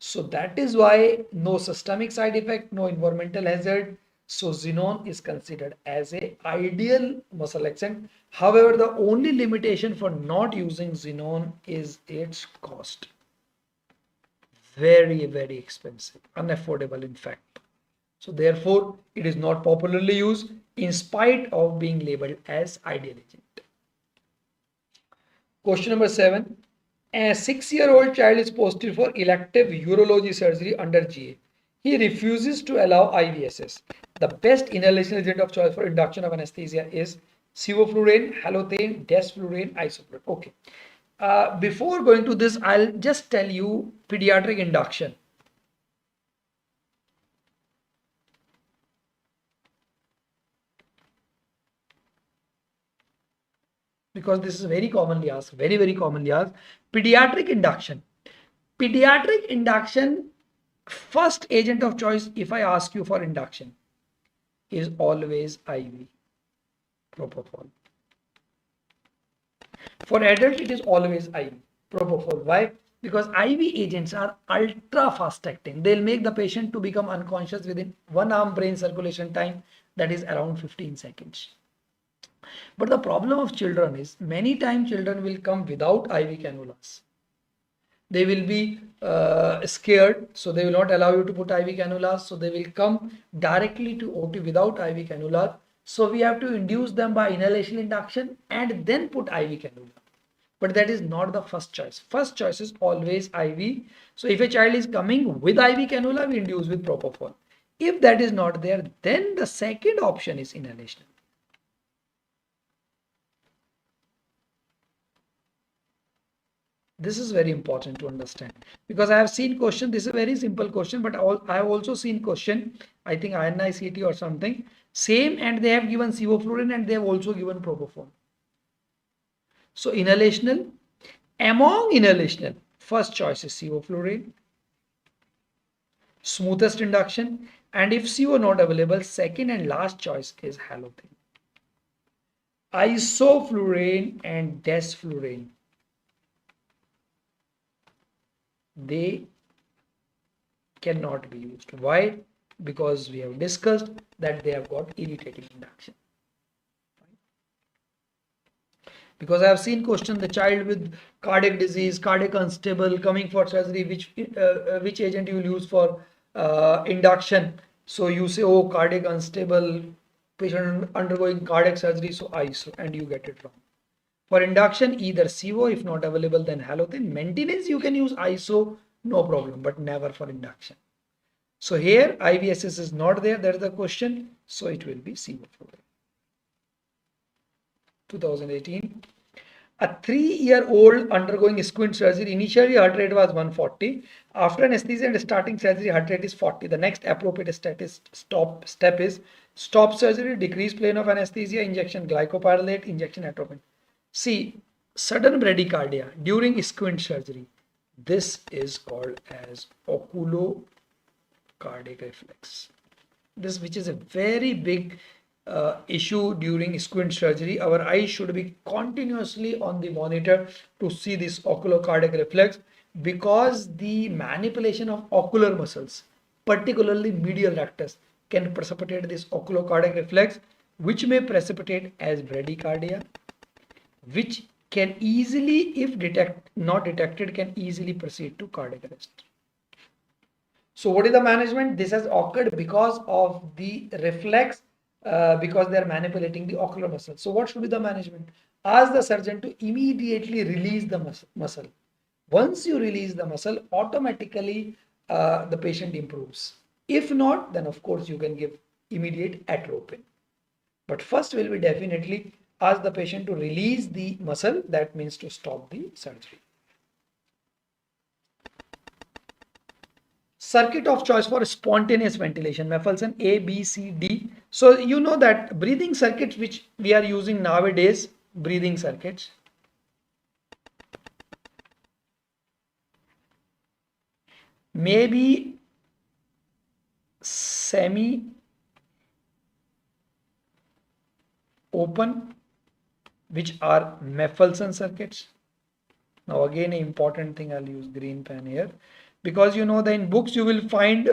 So that is why no systemic side effect, no environmental hazard. So xenon is considered as a ideal muscle laxant. However, the only limitation for not using xenon is its cost. Very, very expensive, unaffordable in fact. So therefore, it is not popularly used in spite of being labeled as ideal agent. Question number 7. A 6-year-old child is posted for elective urology surgery under GA. He refuses to allow IVSS. The best inhalation agent of choice for induction of anesthesia is sevoflurane, halothane, desflurane, isoflurane. Okay. Before going to this, I'll just tell you pediatric induction. Because this is very commonly asked, very, very commonly asked. Pediatric induction. Pediatric induction, first agent of choice, if I ask you for induction, is always IV, propofol. For adult, it is always IV, propofol. Why? Because IV agents are ultra fast acting. They'll make the patient to become unconscious within 1 arm brain circulation time, that is around 15 seconds. But the problem of children is many times children will come without IV cannulas. They will be scared, so they will not allow you to put IV cannulas. So they will come directly to OT without IV cannulas. So we have to induce them by inhalation induction and then put IV cannula. But that is not the first choice. First choice is always IV. So if a child is coming with IV cannula, we induce with propofol. If that is not there, then the second option is inhalation. This is very important to understand, because I have seen question. This is a very simple question, but I have also seen question, I think INICT or something, same, and they have given sevoflurane and they have also given propofol. So inhalational, among inhalational, first choice is sevoflurane, smoothest induction, and if sevo not available, second and last choice is halothane. Isoflurane and desflurane, they cannot be used. Why? Because we have discussed that they have got irritating induction. Because I have seen question, the child with cardiac disease, cardiac unstable, coming for surgery, which agent you will use for induction? So you say, oh, cardiac unstable, patient undergoing cardiac surgery, so ISO, and you get it wrong. For induction, either sevo, if not available, then halothane. Maintenance, you can use ISO, no problem, but never for induction. So here IVSS is not there, that is the question, so it will be sevoflurane. 2018. A 3-year-old undergoing squint surgery, initially heart rate was 140. After anesthesia and starting surgery, heart rate is 40. The next appropriate step is stop surgery, decrease plane of anesthesia, injection glycopyrrolate, injection atropine. See, sudden bradycardia during squint surgery. This is called as oculocardiac reflex. This, which is a very big issue during squint surgery. Our eyes should be continuously on the monitor to see this oculocardiac reflex, because the manipulation of ocular muscles, particularly medial rectus, can precipitate this oculocardiac reflex, which may precipitate as bradycardia, which can easily, if not detected, can easily proceed to cardiac arrest. So what is the management? This has occurred because of the reflex, because they are manipulating the ocular muscle. So what should be the management? Ask the surgeon to immediately release the muscle. Once you release the muscle, automatically the patient improves. If not, then of course you can give immediate atropine. But first will be definitely ask the patient to release the muscle. That means to stop the surgery. Circuit of choice for spontaneous ventilation, Maffelson A, B, C, D. So you know that breathing circuits which we are using nowadays, breathing circuits, may be semi open, which are Maffelson circuits. Now again, an important thing, I'll use green pen here, because you know that in books you will find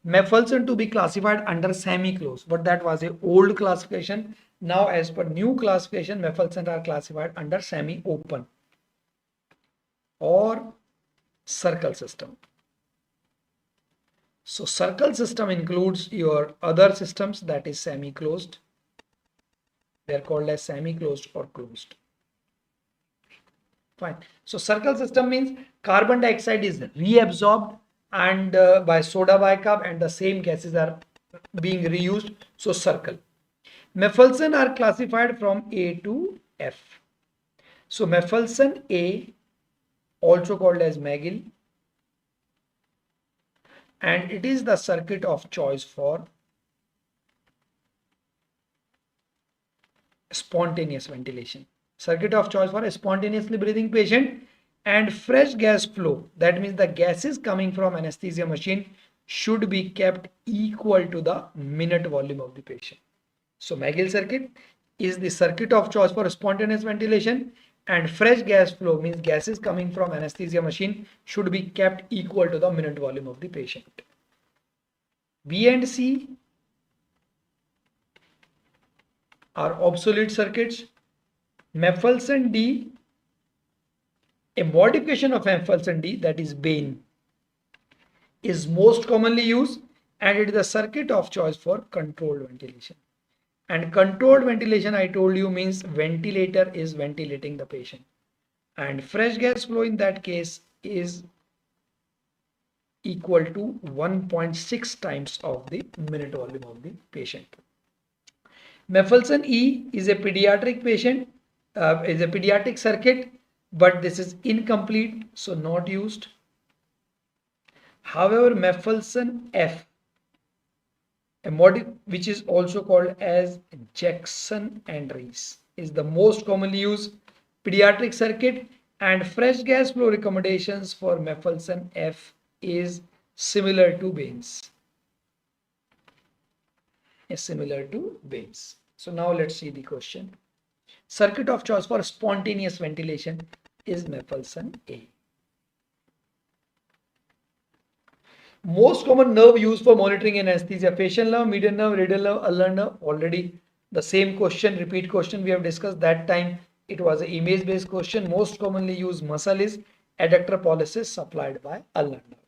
Maffelson to be classified under semi-closed, but that was an old classification. Now as per new classification, Maffelson are classified under semi-open or circle system. So circle system includes your other systems, that is semi-closed. They are called as semi-closed or closed. Fine. So circle system means carbon dioxide is reabsorbed and by soda bicarb, and the same gases are being reused. So circle. Maffelson are classified from A to F. So Maffelson A, also called as McGill, and it is the circuit of choice for spontaneous ventilation. Circuit of choice for a spontaneously breathing patient, and fresh gas flow, that means the gases coming from anesthesia machine should be kept equal to the minute volume of the patient. So McGill circuit is the circuit of choice for spontaneous ventilation, and fresh gas flow means gases coming from anesthesia machine should be kept equal to the minute volume of the patient. B and C are obsolete circuits. Maffelson D, a modification of Maffelson D, that is Bain, is most commonly used, and it is the circuit of choice for controlled ventilation. And controlled ventilation, I told you, means ventilator is ventilating the patient, and fresh gas flow in that case is equal to 1.6 times of the minute volume of the patient. Maffelson E is a pediatric patient, is a pediatric circuit, but this is incomplete, so not used. However, Maffelson F, which is also called as Jackson and Reese, is the most commonly used pediatric circuit, and fresh gas flow recommendations for Maffelson F is similar to Bain's. So now let's see the question. Circuit of choice for spontaneous ventilation is Maffelson A. Most common nerve used for monitoring anesthesia: facial nerve, median nerve, radial nerve, ulnar nerve. Already the same question, repeat question we have discussed. That time it was an image based question. Most commonly used muscle is adductor pollicis supplied by ulnar nerve.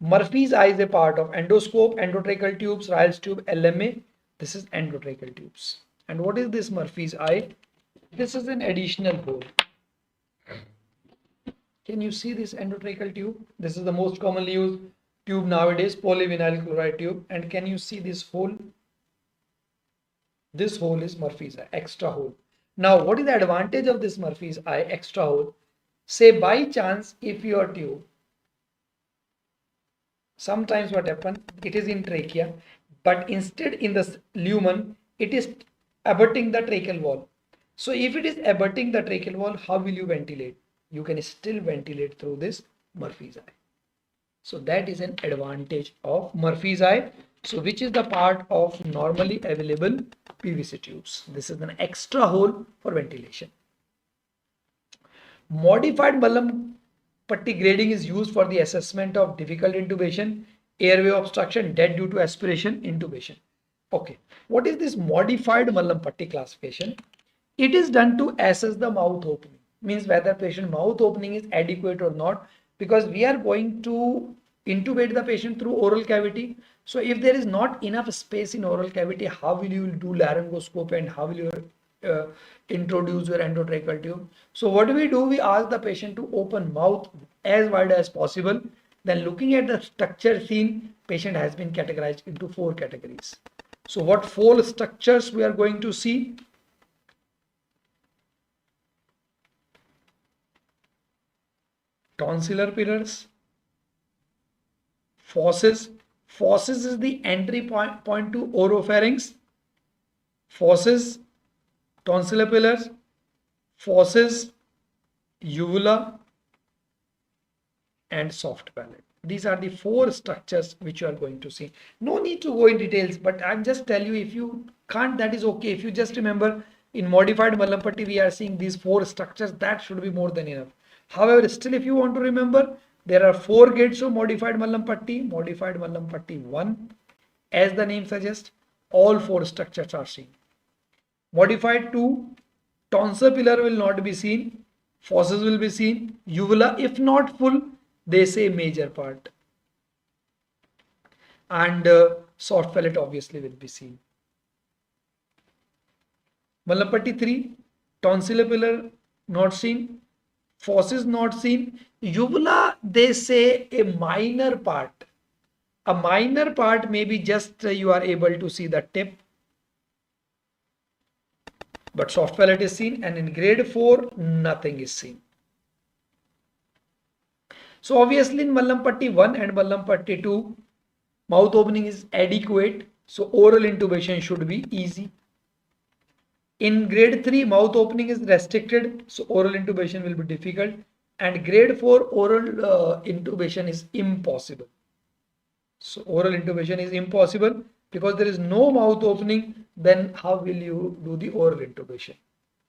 Murphy's eye is a part of endoscope, endotracheal tubes, Ryle's tube, LMA. This is endotracheal tubes. And what is this Murphy's eye? This is an additional hole. Can you see this endotracheal tube? This is the most commonly used tube nowadays, polyvinyl chloride tube. And can you see this hole? This hole is Murphy's eye, extra hole. Now, what is the advantage of this Murphy's eye extra hole? Say by chance, if your tube, sometimes what happens, it is in trachea, but instead in the lumen, it is abutting the tracheal wall. So if it is abutting the tracheal wall, how will you ventilate? You can still ventilate through this Murphy's eye. So that is an advantage of Murphy's eye. So which is the part of normally available PVC tubes. This is an extra hole for ventilation. Modified Mallam putty grading is used for the assessment of difficult intubation, airway obstruction, death due to aspiration, intubation. Okay, what is this modified Mallam putty classification? It is done to assess the mouth opening, means whether patient mouth opening is adequate or not, because we are going to intubate the patient through oral cavity. So if there is not enough space in oral cavity, how will you do laryngoscope and how will you introduce your endotracheal tube? So what do? We ask the patient to open mouth as wide as possible. Then looking at the structure seen, patient has been categorized into 4 categories. So what 4 structures we are going to see? Tonsillar pillars, fauces. Fauces is the entry point to oropharynx. Fauces, tonsillar pillars, fauces, uvula, and soft palate. These are the 4 structures which you are going to see. No need to go in details, but I'm just tell you, if you can't, that is okay. If you just remember in modified Mallam putty, we are seeing these 4 structures, that should be more than enough. However, still if you want to remember, there are 4 gates of modified Mallam putty. Modified Mallam putty 1, as the name suggests, all 4 structures are seen. Modified 2, tonsillar pillar will not be seen, fauces will be seen, uvula, if not full, they say major part, and soft palate obviously will be seen. Mallam putty 3, tonsillar pillar not seen, fauces not seen, uvula they say a minor part. A minor part may be just you are able to see the tip, but soft palate is seen, and in grade 4 nothing is seen. So obviously in Mallam putty 1 and Mallam putty 2, mouth opening is adequate, so oral intubation should be easy. In grade 3, mouth opening is restricted, so oral intubation will be difficult, and grade 4 oral intubation is impossible. So oral intubation is impossible because there is no mouth opening. Then how will you do the oral intubation?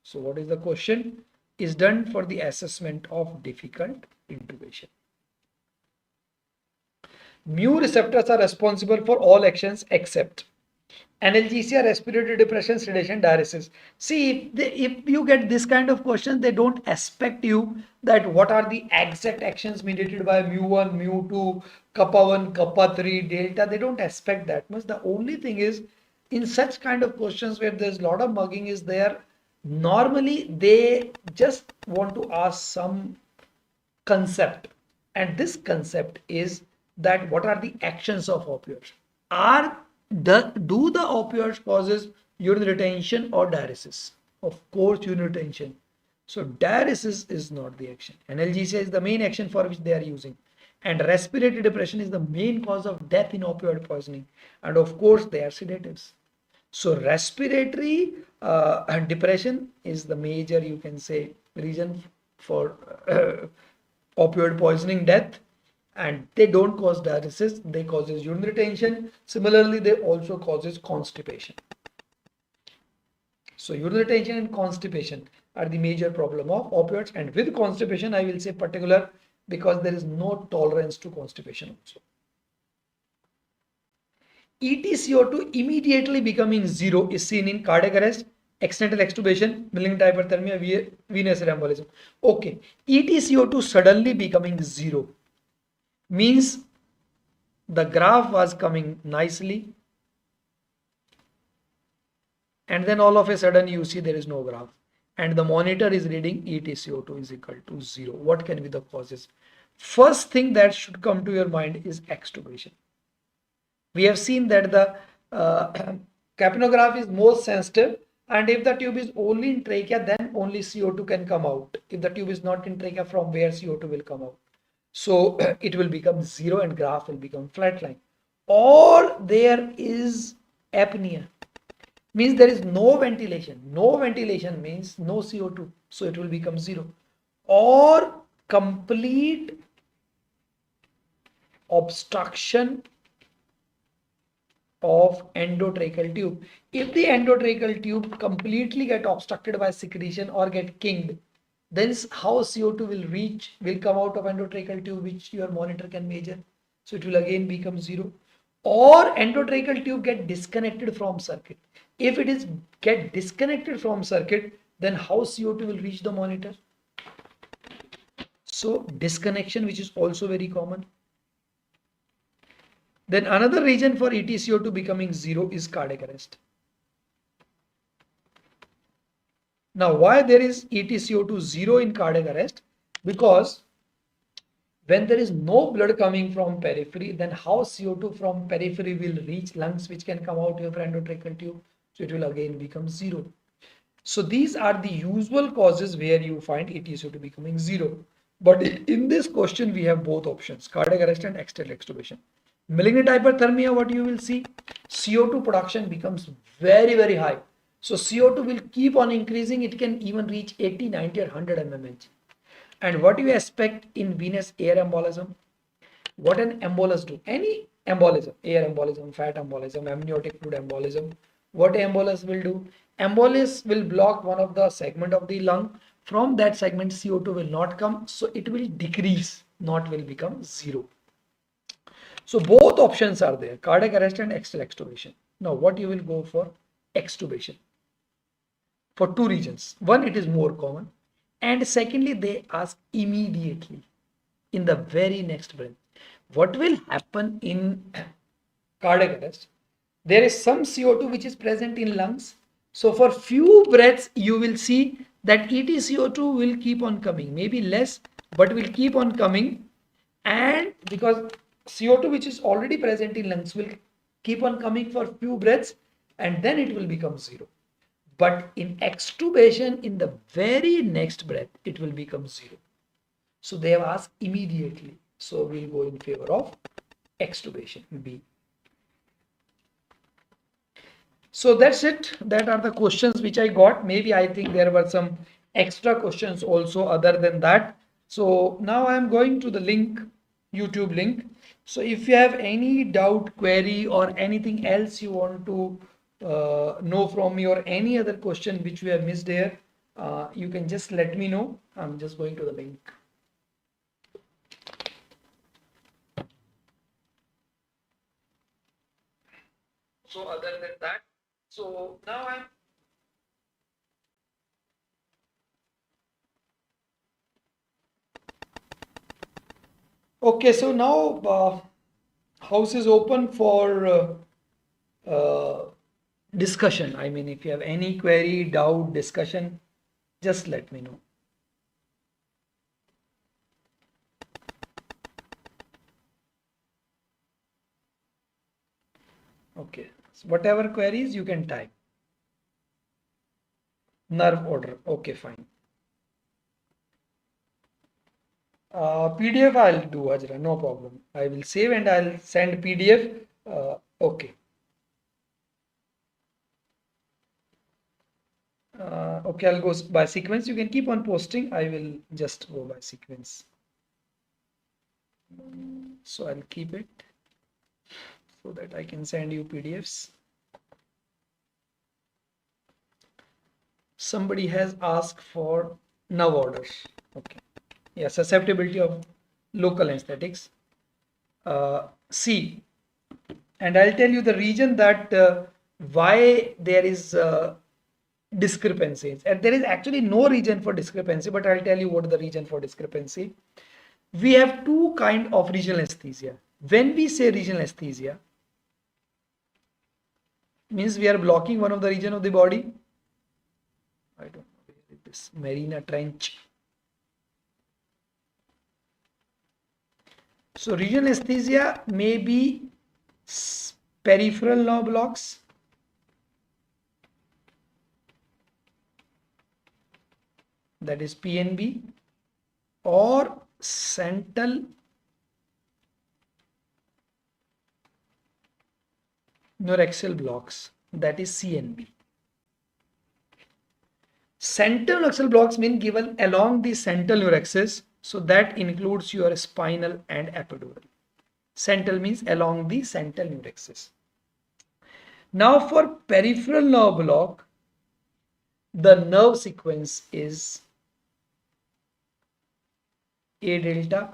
So what is the question? Is done for the assessment of difficult intubation. Mu receptors are responsible for all actions except analgesia, respiratory depression, sedation, diuresis. See, if you get this kind of questions, they don't expect you that what are the exact actions mediated by mu1, mu2, kappa 1, kappa 3, delta. They don't expect that much. The only thing is, in such kind of questions where there's a lot of mugging is there, normally they just want to ask some concept. And this concept is that what are the actions of opioids? Do the opioids causes urine retention or diuresis? Of course, urine retention. So diuresis is not the action. Analgesia is the main action for which they are using. And respiratory depression is the main cause of death in opioid poisoning. And of course, they are sedatives. So respiratory depression is the major, you can say, reason for opioid poisoning death. And they don't cause diuresis, they causes urine retention. Similarly, they also causes constipation. So urine retention and constipation are the major problem of opioids, and with constipation I will say particular because there is no tolerance to constipation also. EtCO2 immediately becoming 0 is seen in cardiac arrest, accidental extubation, malignant hyperthermia, venous embolism. Okay, EtCO2 suddenly becoming 0 means the graph was coming nicely and then all of a sudden you see there is no graph and the monitor is reading EtCO2 is equal to 0. What can be the causes? First thing that should come to your mind is extubation. We have seen that the capnography is most sensitive And if the tube is only in trachea, then only CO2 can come out. If the tube is not in trachea, from where CO2 will come out? So it will become zero and graph will become flat line. Or there is apnea, means there is no ventilation. No ventilation means no CO2, so it will become zero. Or complete obstruction of endotracheal tube. If the endotracheal tube completely get obstructed by secretion or get kinked, then how CO2 will come out of endotracheal tube, which your monitor can measure. So it will again become zero. Or endotracheal tube get disconnected from circuit. If it is get disconnected from circuit, then how CO2 will reach the monitor? So disconnection, which is also very common. Then another reason for EtCO2 becoming zero is cardiac arrest. Now, why there is EtCO2 zero in cardiac arrest? Because when there is no blood coming from periphery, then how CO2 from periphery will reach lungs, which can come out of endotracheal tube? So it will again become zero. So these are the usual causes where you find EtCO2 becoming zero. But in this question, we have both options, cardiac arrest and external extubation. Malignant hyperthermia, what you will see, CO2 production becomes very, very high. So CO2 will keep on increasing. It can even reach 80, 90 or 100 mmHg. And what you expect in venous air embolism? What an embolus do? Any embolism, air embolism, fat embolism, amniotic fluid embolism. What embolus will do? Embolus will block one of the segment of the lung. From that segment, CO2 will not come. So it will decrease, not will become zero. So both options are there, cardiac arrest and external extubation. Now what you will go for? Extubation. For two reasons. One, it is more common. And secondly, they ask immediately in the very next breath. What will happen in cardiac arrest? There is some CO2 which is present in lungs. So for few breaths, you will see that EtCO2 will keep on coming, maybe less, but will keep on coming. And because CO2 which is already present in lungs will keep on coming for few breaths and then it will become zero. But in extubation, in the very next breath, it will become zero. So they have asked immediately. So we'll go in favor of extubation, B. So that's it. That are the questions which I got. Maybe I think there were some extra questions also other than that. So now I'm going to the link, YouTube link. So if you have any doubt, query or anything else you want to know from me or any other question which we have missed here, you can just let me know. I'm just going to the link. So other than that, so now I'm okay. So now house is open for discussion. I mean, if you have any query, doubt, discussion, just let me know. Okay, so whatever queries you can type. Nerve order. Okay, fine. PDF I'll do, Ajra, no problem. I will save and I'll send PDF. Okay. Okay, I'll go by sequence. You can keep on posting. I will just go by sequence. So I'll keep it so that I can send you PDFs. Somebody has asked for nerve orders. Okay. Yeah, susceptibility of local anesthetics. C. And I'll tell you the reason that why there is discrepancies. And there is actually no reason for discrepancy, but I'll tell you what is the reason for discrepancy. We have two kind of regional anesthesia. When we say regional anesthesia, means we are blocking one of the region of the body. I don't know where is this Marina Trench. So regional anesthesia may be peripheral nerve blocks that is PNB, or central neuraxial blocks, that is CNB. Central neuraxial blocks mean given along the central neuraxis, so that includes your spinal and epidural. Central means along the central neuraxis. Now for peripheral nerve block, the nerve sequence is A delta,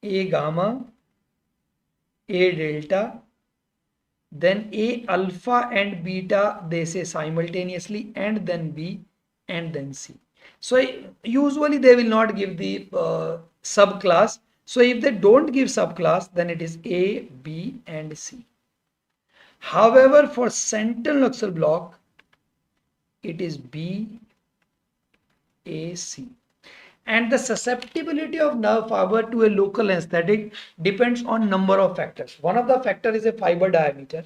A gamma, A delta, then A alpha and beta they say simultaneously, and then B, and then C. So usually they will not give the subclass. So if they don't give subclass, then it is A, B and C. However, for central neuraxial block, it is B, A, C. And the susceptibility of nerve fiber to a local anesthetic depends on number of factors. One of the factors is a fiber diameter.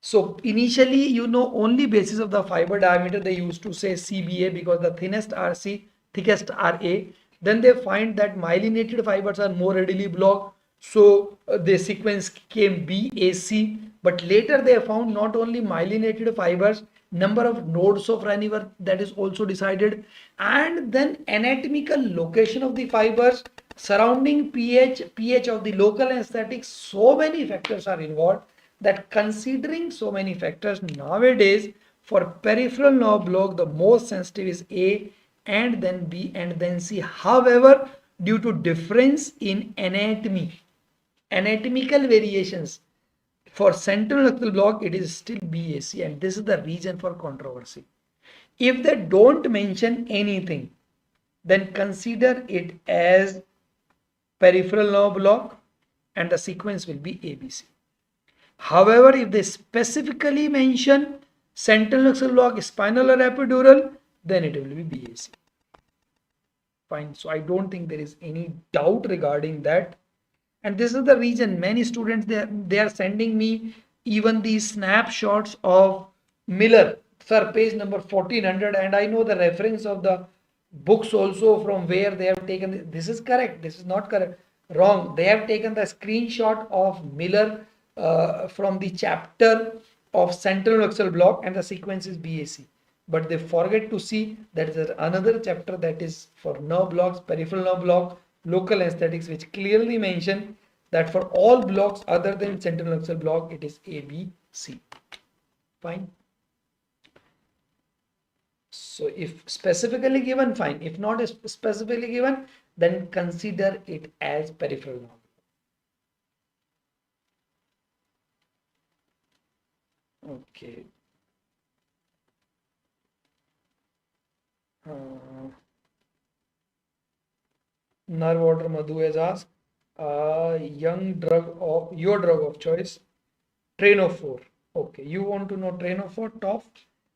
So initially, only basis of the fiber diameter, they used to say CBA because the thinnest are C, thickest are A. Then they find that myelinated fibers are more readily blocked. So the sequence came BAC. But later they found not only myelinated fibers, number of nodes of Ranier, that is also decided. And then anatomical location of the fibers, surrounding pH of the local anesthetics, so many factors are involved, that considering so many factors, nowadays for peripheral nerve block the most sensitive is A, and then B, and then C. However, due to difference in anatomy, anatomical variations, for central neuraxial block it is still BAC, and this is the reason for controversy. If they don't mention anything, then consider it as peripheral nerve block and the sequence will be ABC. However, if they specifically mention central neuraxial block, spinal or epidural, then it will be BAC. Fine. So I don't think there is any doubt regarding that. And this is the reason many students, they are sending me even these snapshots of Miller, sir, page number 1400, and I know the reference of the books also from where they have taken. This is correct. This is not correct. Wrong. They have taken the screenshot of Miller from the chapter of central neuraxial block, and the sequence is BAC. But they forget to see that there is another chapter that is for nerve blocks, peripheral nerve block, local anesthetics, which clearly mention that for all blocks other than central neuraxial block, it is A, B, C. Fine. So if specifically given, fine. If not specifically given, then consider it as peripheral nerve. Okay. Nerve Water Madhu has asked, your drug of choice, train of 4. Okay, you want to know train of 4 top?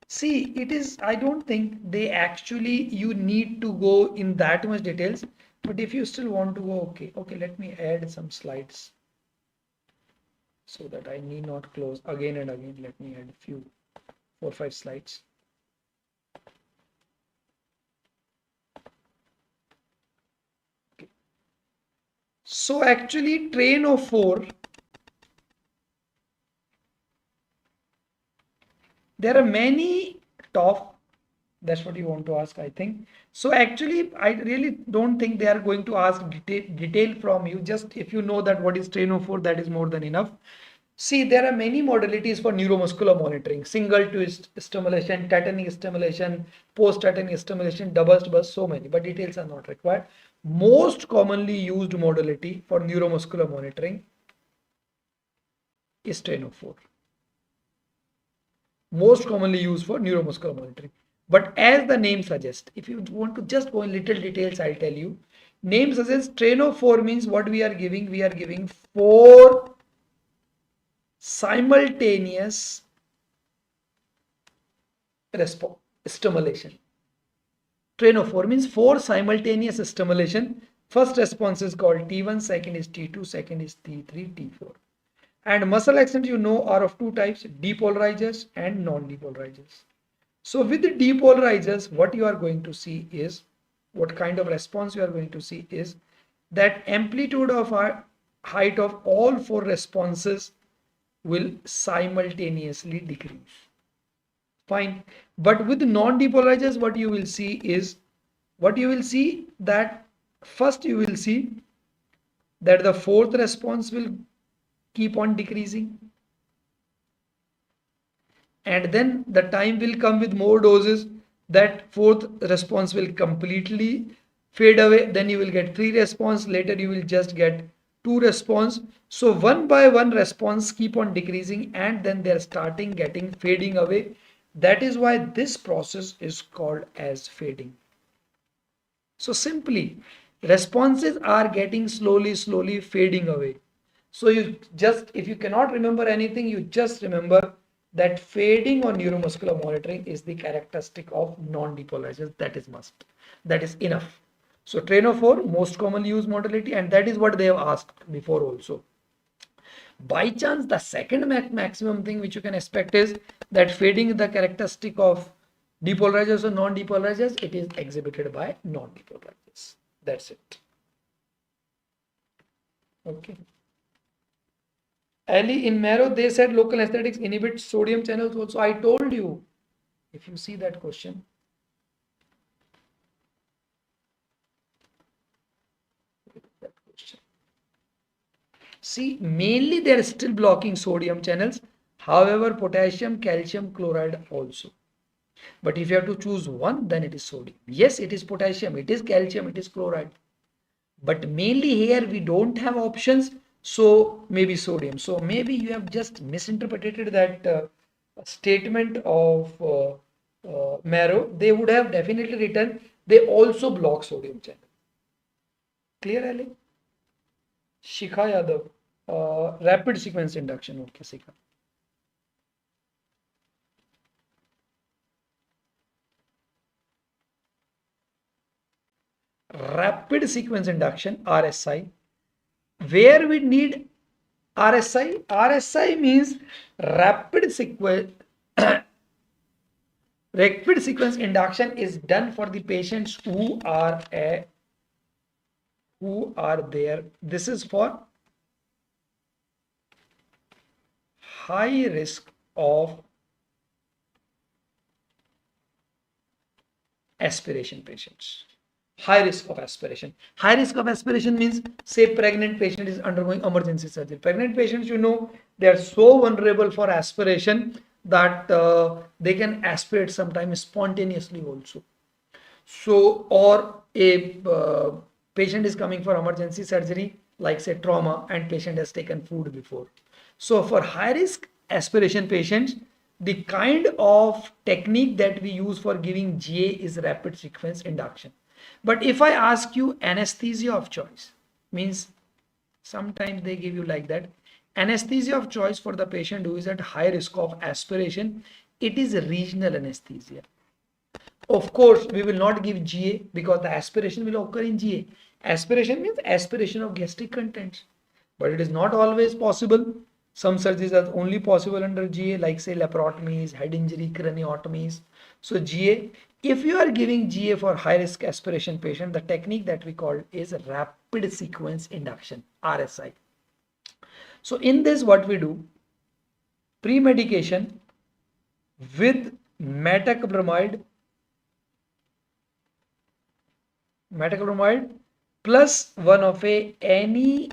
See, it is, I don't think they actually, you need to go in that much details, but if you still want to go, okay, let me add some slides so that I need not close again and again. Let me add a few 4-5 slides. Okay. So actually train of 4, there are many top. That's what you want to ask, I think. So actually, I really don't think they are going to ask detail from you. Just if you know that what is train of 4, that is more than enough. See, there are many modalities for neuromuscular monitoring: single twist stimulation, tetanic stimulation, post-tetanic stimulation, double burst, so many, but details are not required. Most commonly used modality for neuromuscular monitoring is train of 4. Most commonly used for neuromuscular monitoring. But as the name suggests, if you want to just go in little details, I'll tell you. Name suggests train of 4 means what we are giving? We are giving 4 simultaneous stimulation. Train of 4 means 4 simultaneous stimulation. First response is called T1, second is T2, second is T3, T4. And muscle accents you know are of two types, depolarizers and non-depolarizers. So with the depolarizers, what you are going to see is, what kind of response you are going to see is that amplitude of height of all 4 responses will simultaneously decrease. Fine. But with non-depolarizers, what you will see that first you will see that the 4th response will keep on decreasing. And then the time will come with more doses that 4th response will completely fade away. Then you will get 3 response. Later you will just get 2 response. So one by one response keep on decreasing and then they are starting getting fading away. That is why this process is called as fading. So simply, responses are getting slowly fading away. So you just, if you cannot remember anything, you just remember that fading on neuromuscular monitoring is the characteristic of non-depolarizers. That is must. That is enough. So train of 4, most commonly used modality, and that is what they have asked before also. By chance, the second maximum thing which you can expect is that fading the characteristic of depolarizers or non-depolarizers, it is exhibited by non-depolarizers. That's it. Okay. Ali, in marrow, they said local anesthetics inhibit sodium channels also. I told you, if you see that question. See, mainly they are still blocking sodium channels. However, potassium, calcium, chloride also. But if you have to choose one, then it is sodium. Yes, it is potassium, it is calcium, it is chloride. But mainly here we don't have options. So maybe sodium. So maybe you have just misinterpreted that statement of marrow. They would have definitely written they also block sodium channel. Clear, Ali? Shikha Yadav. Rapid sequence induction. Okay, Shikha. Rapid sequence induction, RSI. Where we need RSI? RSI means rapid sequence. Rapid sequence induction is done for the patients who are there. This is for high risk of aspiration patients. High risk of aspiration. High risk of aspiration means, say, pregnant patient is undergoing emergency surgery. Pregnant patients, you know, they are so vulnerable for aspiration that they can aspirate sometimes spontaneously also. So, or a patient is coming for emergency surgery, like say trauma, and patient has taken food before. So for high risk aspiration patients, the kind of technique that we use for giving GA is rapid sequence induction. But if I ask you anesthesia of choice, means sometimes they give you like that, anesthesia of choice for the patient who is at high risk of aspiration, it is regional anesthesia. Of course, we will not give GA because the aspiration will occur in GA. Aspiration means aspiration of gastric contents, but it is not always possible. Some surgeries are only possible under GA, like say laparotomies, head injury, craniotomies. So GA, if you are giving GA for high risk aspiration patient, the technique that we call is rapid sequence induction, RSI. So in this, what we do, pre-medication with metoclopramide plus one of any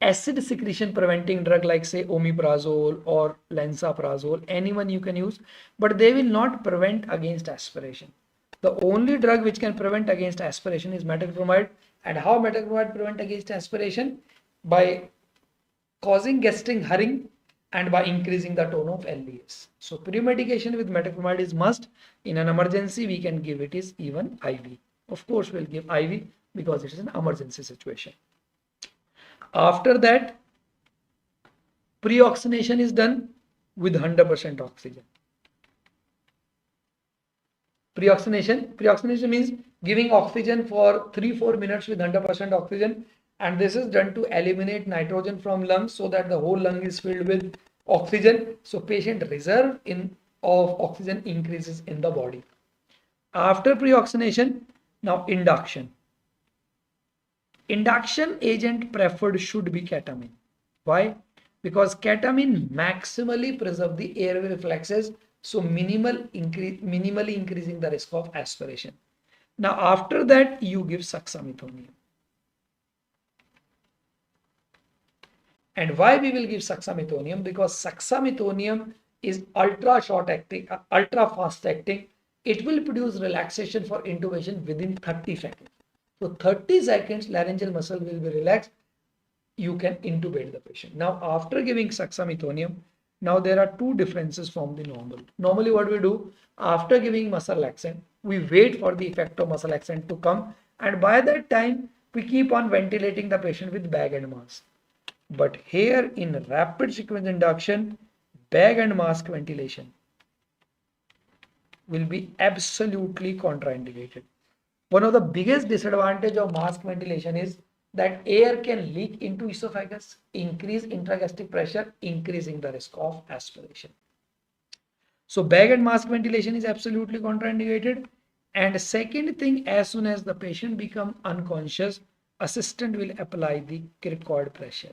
acid secretion preventing drug like say omeprazole or lansoprazole, anyone you can use, but they will not prevent against aspiration. The only drug which can prevent against aspiration is metoclopramide. And how metoclopramide prevent against aspiration? By causing gastric hurrying and by increasing the tone of LVS. So pre-medication with metoclopramide is must. In an emergency, we can give it is even IV. Of course, we'll give IV because it is an emergency situation. After that, pre-oxygenation is done with 100% oxygen. Preoxygenation means giving oxygen for 3-4 minutes with 100% oxygen, and this is done to eliminate nitrogen from lungs so that the whole lung is filled with oxygen. So patient reserve of oxygen increases in the body. After preoxygenation, now induction. Induction agent preferred should be ketamine. Why? Because ketamine maximally preserve the airway reflexes, so minimally increasing the risk of aspiration. Now after that you give succinylcholine. And why we will give succinylcholine? Because succinylcholine is ultra short acting, ultra fast acting. It will produce relaxation for intubation within 30 seconds. So 30 seconds laryngeal muscle will be relaxed. You can intubate the patient. Now after giving succinylcholine, now there are two differences from the normal. Normally what we do, after giving muscle relaxant, we wait for the effect of muscle relaxant to come, and by that time we keep on ventilating the patient with bag and mask. But here in rapid sequence induction, bag and mask ventilation will be absolutely contraindicated. One of the biggest disadvantage of mask ventilation is that air can leak into esophagus, increase intragastric pressure, increasing the risk of aspiration. So bag and mask ventilation is absolutely contraindicated. And second thing, as soon as the patient become unconscious, assistant will apply the cricoid pressure,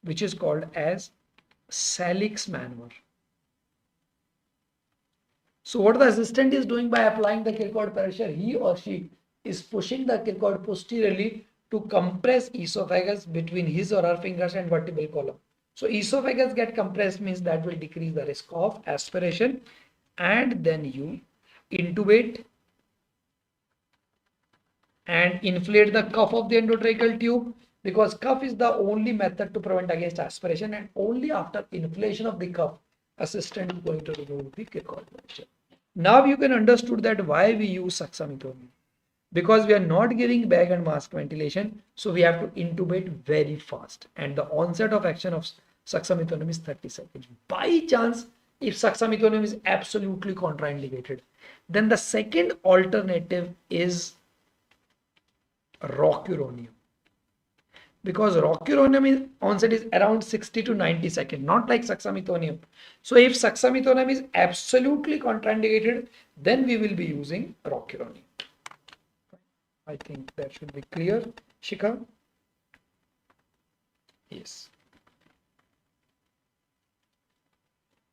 which is called as Salix maneuver. So what the assistant is doing by applying the cricoid pressure, he or she is pushing the cricoid posteriorly to compress esophagus between his or her fingers and vertebral column. So esophagus get compressed means that will decrease the risk of aspiration, and then you intubate and inflate the cuff of the endotracheal tube, because cuff is the only method to prevent against aspiration, and only after inflation of the cuff assistant is going to remove the cricoid pressure. Now you can understood that why we use succinylcholine, because we are not giving bag and mask ventilation, so we have to intubate very fast, and the onset of action of succinylcholine is 30 seconds. By chance, if succinylcholine is absolutely contraindicated, then the second alternative is rocuronium, because rocuronium onset is around 60 to 90 seconds, not like succinylcholine. So if succinylcholine is absolutely contraindicated, then we will be using rocuronium. I think that should be clear, Shikha. Yes.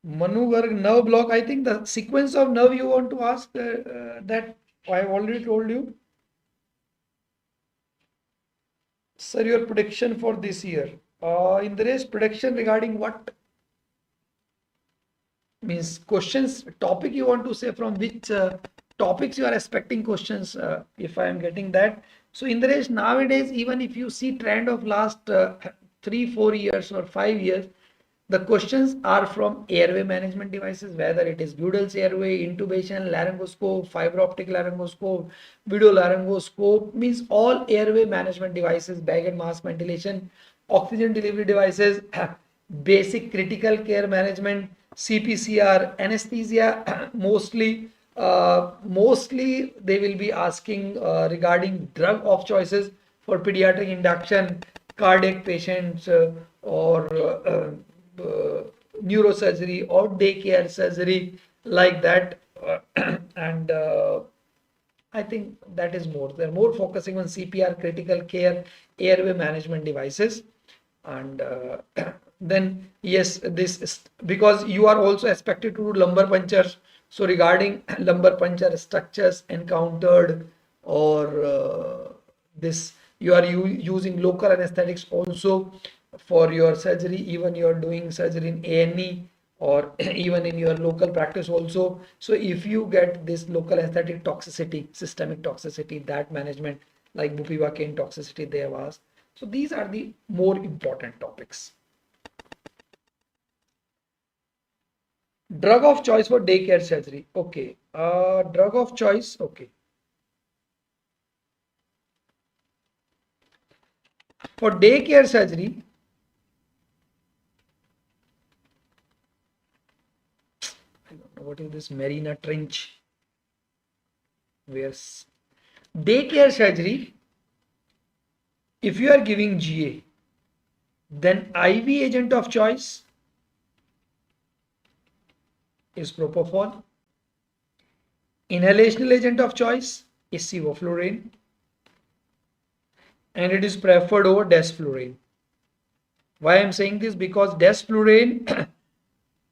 Manu Garg, nerve block. I think the sequence of nerve you want to ask, that I have already told you. Sir, your prediction for this year. In the race, prediction regarding what? Means questions, topic you want to say, from which topics you are expecting questions, if I am getting that. So in the race nowadays, even if you see trend of last 3-4 years or 5 years, the questions are from airway management devices, whether it is Gudel's airway, intubation, laryngoscope, fiber optic laryngoscope, video laryngoscope, means all airway management devices, bag and mask ventilation, oxygen delivery devices, basic critical care management, CPCR, anesthesia. Mostly they will be asking regarding drug of choices for pediatric induction, cardiac patients, or neurosurgery or daycare surgery, like that. And I think that is more. They're more focusing on CPR, critical care, airway management devices. And then yes, this is because you are also expected to do lumbar punctures. So regarding lumbar puncture structures encountered, or this, you are using local anesthetics also for your surgery. Even you are doing surgery in A&E, or even in your local practice also. So if you get this local anesthetic toxicity, systemic toxicity, that management, like bupivacaine toxicity they have asked. So these are the more important topics. Drug of choice for daycare surgery. Okay. Drug of choice. Okay. For daycare surgery, I don't know what what is this Marina Trench? Where's daycare surgery? If you are giving GA, then IV agent of choice is propofol. Inhalational agent of choice is sevoflurane, and it is preferred over desflurane. Why I am saying this? Because desflurane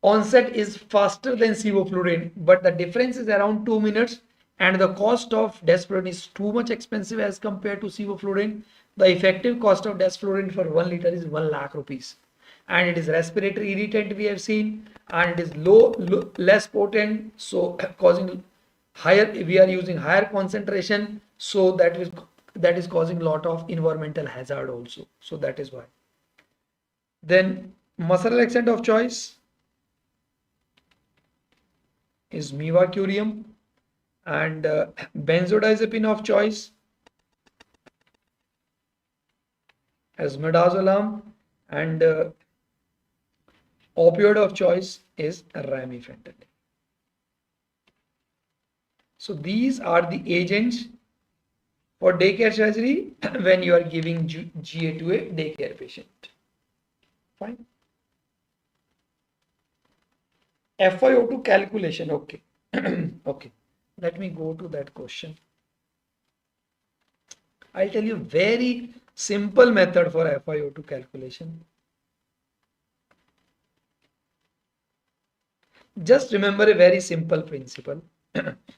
onset is faster than sevoflurane, but the difference is around 2 minutes, and the cost of desflurane is too much expensive as compared to sevoflurane. The effective cost of desflurane for 1 liter is 1 lakh rupees, and it is respiratory irritant we have seen, and it is less potent, so causing higher, we are using higher concentration, so that is causing lot of environmental hazard also, so that is why. Then muscle relaxant of choice is mivacurium, and benzodiazepine of choice as midazolam, and opioid of choice is remifentanil. So these are the agents for daycare surgery when you are giving GA to a daycare patient. Fine. FiO2 calculation. Okay. Okay. Let me go to that question. I'll tell you very simple method for FiO2 calculation. Just remember a very simple principle.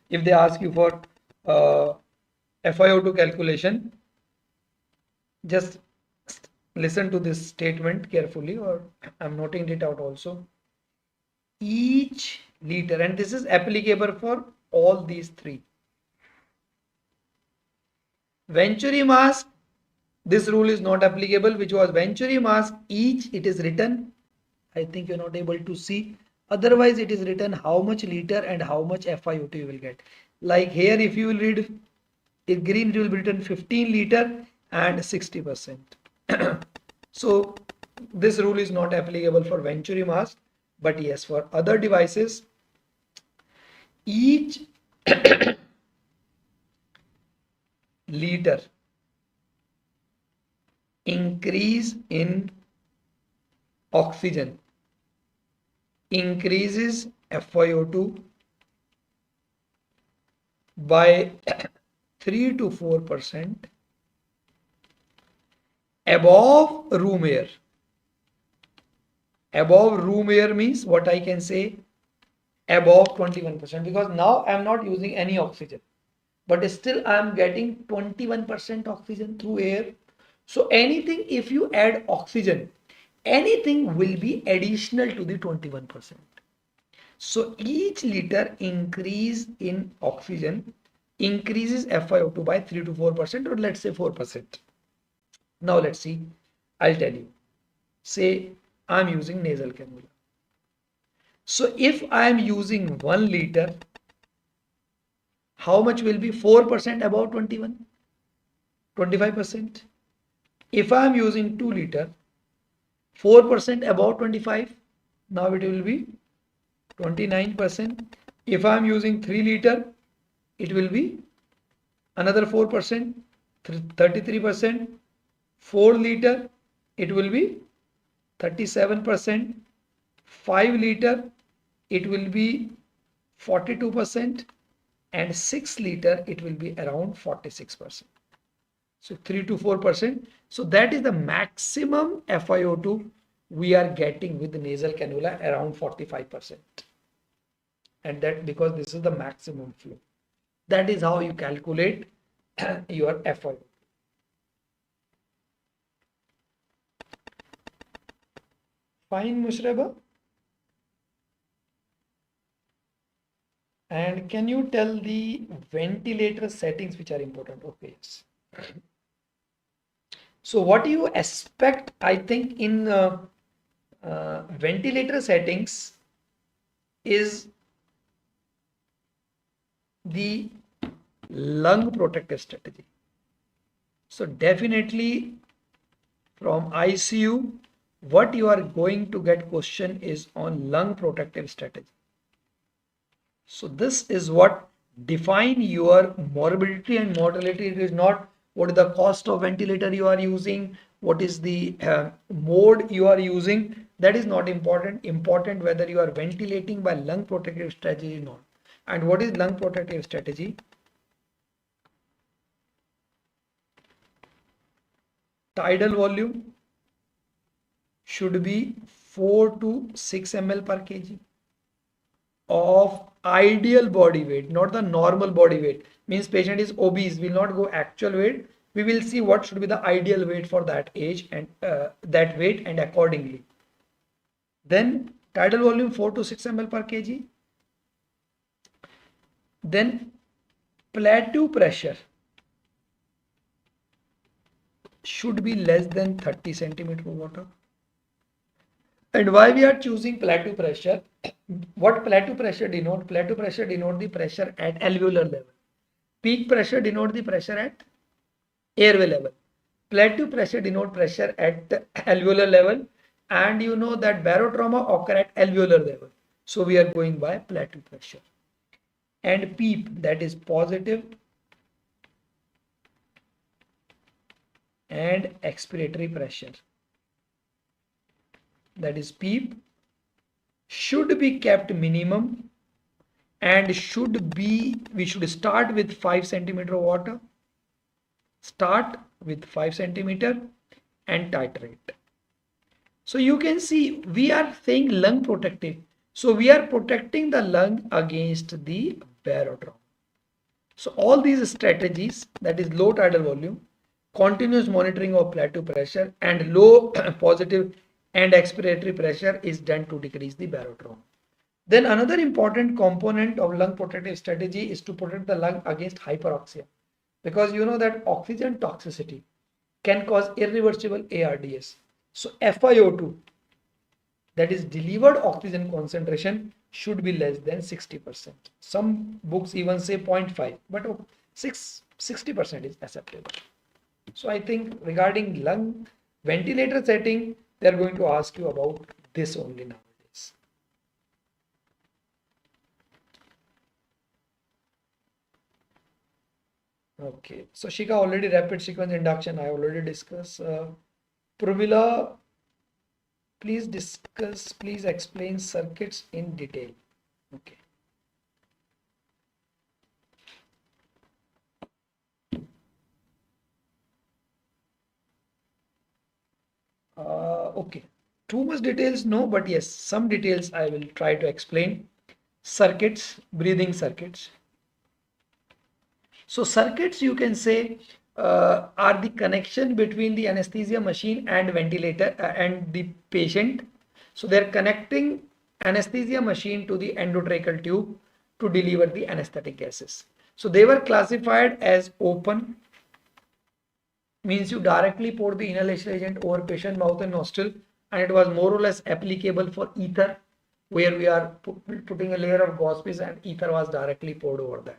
If they ask you for FiO2 calculation, just listen to this statement carefully, or I'm noting it out also. Each liter, and this is applicable for all these three. Venturi mask, this rule is not applicable, which was Venturi mask, each it is written, I think you're not able to see, otherwise it is written how much liter and how much FiO2 you will get. Like here, if you will read in green, it will be written 15 liter and 60%. So this rule is not applicable for Venturi mask, but yes, for other devices, each liter increase in oxygen increases FiO2 by 3 to 4% above room air. Above room air means what I can say, above 21%, because now I am not using any oxygen, but still I am getting 21% oxygen through air. So anything, if you add oxygen, anything will be additional to the 21%. So each liter increase in oxygen increases FiO2 by 3 to 4%, or let's say 4%. Now let's see, I'll tell you. Say I'm using nasal cannula. So if I am using 1 liter, how much will be 4% above 21? 25%. If I am using 2 liter, 4% above 25, now it will be 29%. If I am using 3 liter, it will be another 4%, 33%. 4 liter, it will be 37%. 5 liter, it will be 42%, and 6 liter, it will be around 46%. So 3 to 4%. So that is the maximum FiO2 we are getting with the nasal cannula, around 45%. And that because this is the maximum flow. That is how you calculate your FiO2. Fine, Mushraba. And can you tell the ventilator settings which are important? Okay, yes. So what do you expect, I think, in ventilator settings is the lung protective strategy. So definitely from ICU, what you are going to get question is on lung protective strategy. So this is what define your morbidity and mortality. It is not what is the cost of ventilator you are using, what is the mode you are using. That is not important. Important whether you are ventilating by lung protective strategy or not. And what is lung protective strategy? Tidal volume should be 4 to 6 ml per kg of ideal body weight, not the normal body weight. Means patient is obese, will not go actual weight. We will see what should be the ideal weight for that age and that weight, and accordingly. Then tidal volume 4 to 6 ml per kg. Then plateau pressure should be less than 30 centimeter of water. And why we are choosing plateau pressure? What plateau pressure denote? Plateau pressure denote the pressure at alveolar level. Peak pressure denote the pressure at airway level. Plateau pressure denote pressure at the alveolar level, and you know that barotrauma occur at alveolar level. So we are going by plateau pressure. And PEEP, that is positive and expiratory pressure. That is PEEP should be kept minimum, and we should start with 5 centimeter of water. Start with 5 centimeter and titrate. So you can see we are saying lung protective. So we are protecting the lung against the barotrauma. So all these strategies, that is low tidal volume, continuous monitoring of plateau pressure, and low positive and expiratory pressure is done to decrease the barotrauma. Then another important component of lung protective strategy is to protect the lung against hyperoxia, because you know that oxygen toxicity can cause irreversible ARDS. So FiO2, that is delivered oxygen concentration, should be less than 60%. Some books even say 0.5, but 60% is acceptable. So I think regarding lung ventilator setting, they are going to ask you about this only nowadays. Okay, so Shika, already rapid sequence induction I already discussed. Provila, please explain circuits in detail. Okay. Okay, too much details no, but yes, some details I will try to explain. Circuits, breathing circuits. So circuits, you can say, are the connection between the anesthesia machine and ventilator and the patient. So they're connecting anesthesia machine to the endotracheal tube to deliver the anesthetic gases. So they were classified as open, means you directly pour the inhalation agent over patient mouth and nostril, and it was more or less applicable for ether, where we are putting a layer of gauze piece and ether was directly poured over that.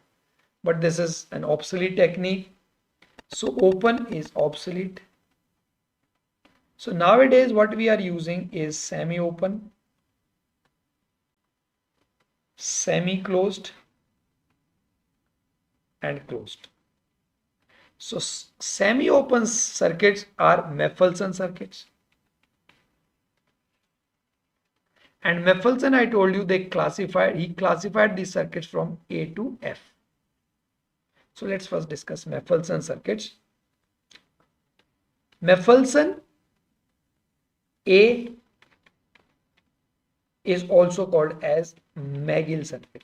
But this is an obsolete technique. So open is obsolete. So nowadays what we are using is semi-open, semi-closed, and closed. So semi-open circuits are Mapleson circuits. And Mapleson, I told you, he classified these circuits from A to F. So let's first discuss Mapleson circuits. Mapleson A is also called as McGill circuit.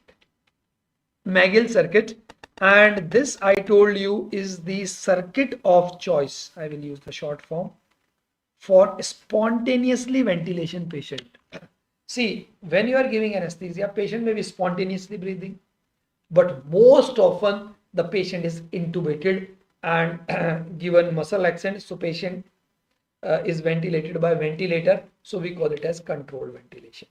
McGill circuit, and this I told you is the circuit of choice. I will use the short form for spontaneously ventilation patient. See, when you are giving anesthesia, patient may be spontaneously breathing, but most often the patient is intubated and given muscle accent, so patient is ventilated by ventilator, so we call it as controlled ventilation.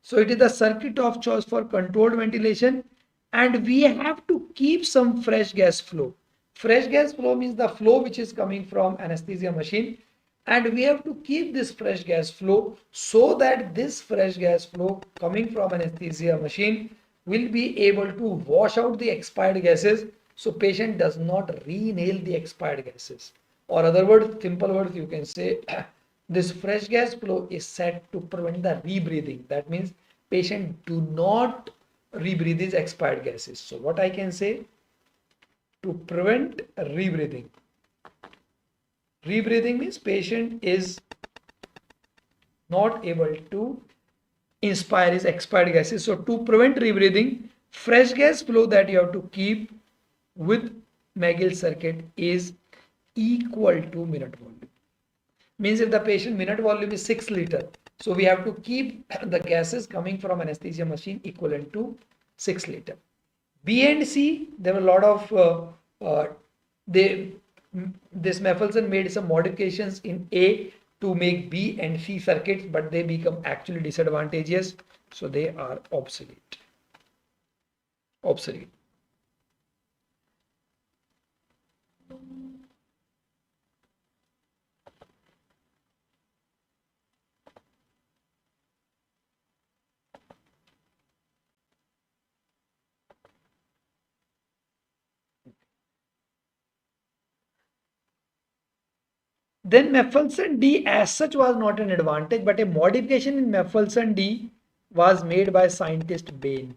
So it is the circuit of choice for controlled ventilation, and we have to keep some fresh gas flow. Fresh gas flow means the flow which is coming from anesthesia machine, and we have to keep this fresh gas flow so that this fresh gas flow coming from anesthesia machine will be able to wash out the expired gases, so patient does not re-inhale the expired gases. Or other words, simple words, you can say this fresh gas flow is set to prevent the rebreathing. That means patient do not rebreathe these expired gases. So what I can say, to prevent rebreathing. Rebreathing means patient is not able to inspire his expired gases. So to prevent rebreathing, fresh gas flow that you have to keep with McGill circuit is equal to minute volume. Means if the patient minute volume is 6 liter, so we have to keep the gases coming from anesthesia machine equivalent to 6 liter. B and C, there were a lot of this Maffelson made some modifications in A to make B and C circuits, but they become actually disadvantageous, so they are obsolete. Then Maffelson D as such was not an advantage, but a modification in Maffelson D was made by scientist Bain.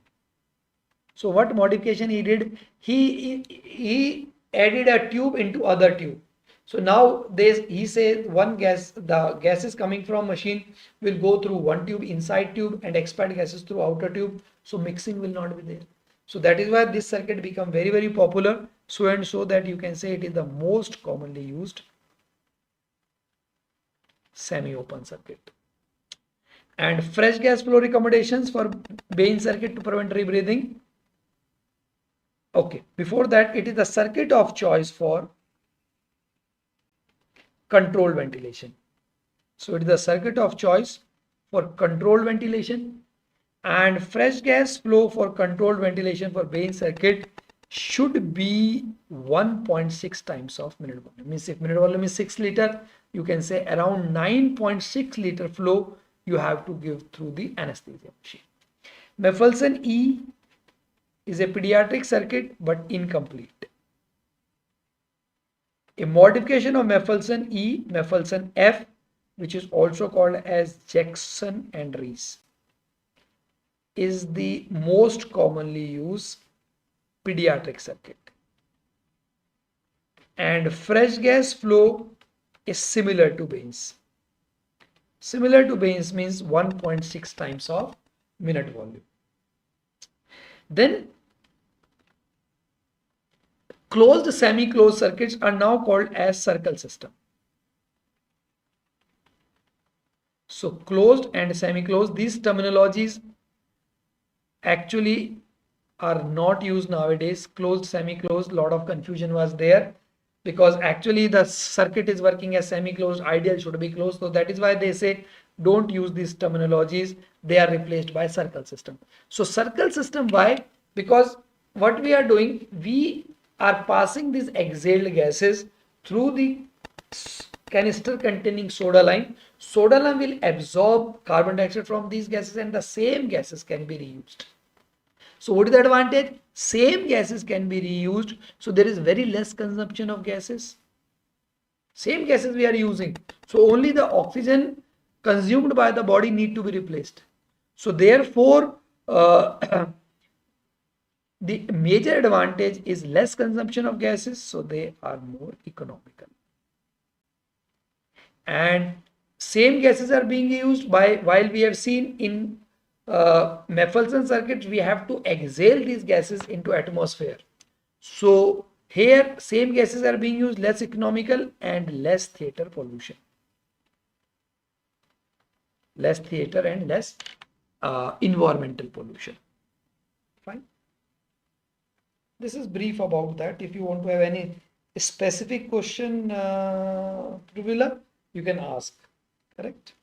So what modification he did? He added a tube into other tube. So now he says the gases coming from machine will go through one tube, inside tube, and expired gases through outer tube. So mixing will not be there. So that is why this circuit become very, very popular. So and so that you can say it is the most commonly used semi-open circuit. And fresh gas flow recommendations for Bain circuit to prevent rebreathing. Okay, before that, it is the circuit of choice for controlled ventilation. So it is the circuit of choice for controlled ventilation, and fresh gas flow for controlled ventilation for Bain circuit should be 1.6 times of minute volume. Means if minute volume is 6 liter, you can say around 9.6 liter flow you have to give through the anesthesia machine. Maffelson E is a pediatric circuit but incomplete. A modification of Maffelson E, Maffelson F, which is also called as Jackson and Rees, is the most commonly used pediatric circuit. And fresh gas flow is similar to Bain's. Similar to Bain's means 1.6 times of minute volume. Then closed semi-closed circuits are now called as circle system. So closed and semi-closed, these terminologies actually are not used nowadays. Closed, semi-closed, lot of confusion was there because actually the circuit is working as semi-closed, ideal should be closed. So that is why they say don't use these terminologies. They are replaced by circle system. So circle system, why? Because what we are doing, we are passing these exhaled gases through the canister containing soda lime. Soda lime will absorb carbon dioxide from these gases and the same gases can be reused. So what is the advantage? Same gases can be reused. So there is very less consumption of gases. Same gases we are using. So only the oxygen consumed by the body need to be replaced. So therefore, the major advantage is less consumption of gases. So they are more economical. And same gases are being used while we have seen in Maffelson circuits, we have to exhale these gases into atmosphere. So here same gases are being used, less economical and less theater pollution. Less theater and less environmental pollution. Fine. This is brief about that. If you want to have any specific question, Privila, you can ask. Correct?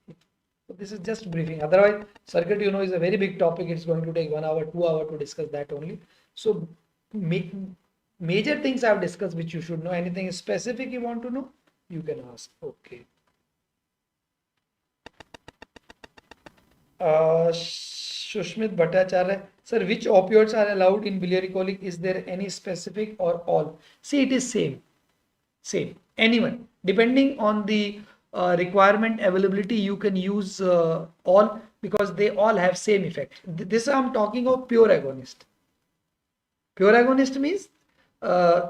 So this is just briefing. Otherwise, circuit, is a very big topic. It's going to take 1 hour, 2 hours to discuss that only. So major things I've discussed which you should know. Anything specific you want to know, you can ask. Okay. Sushmit Bhattacharya, Sir, which opioids are allowed in biliary colic? Is there any specific or all? See, it is same. Anyone, depending on the requirement availability, you can use all, because they all have same effect. This I'm talking of pure agonist. Pure agonist means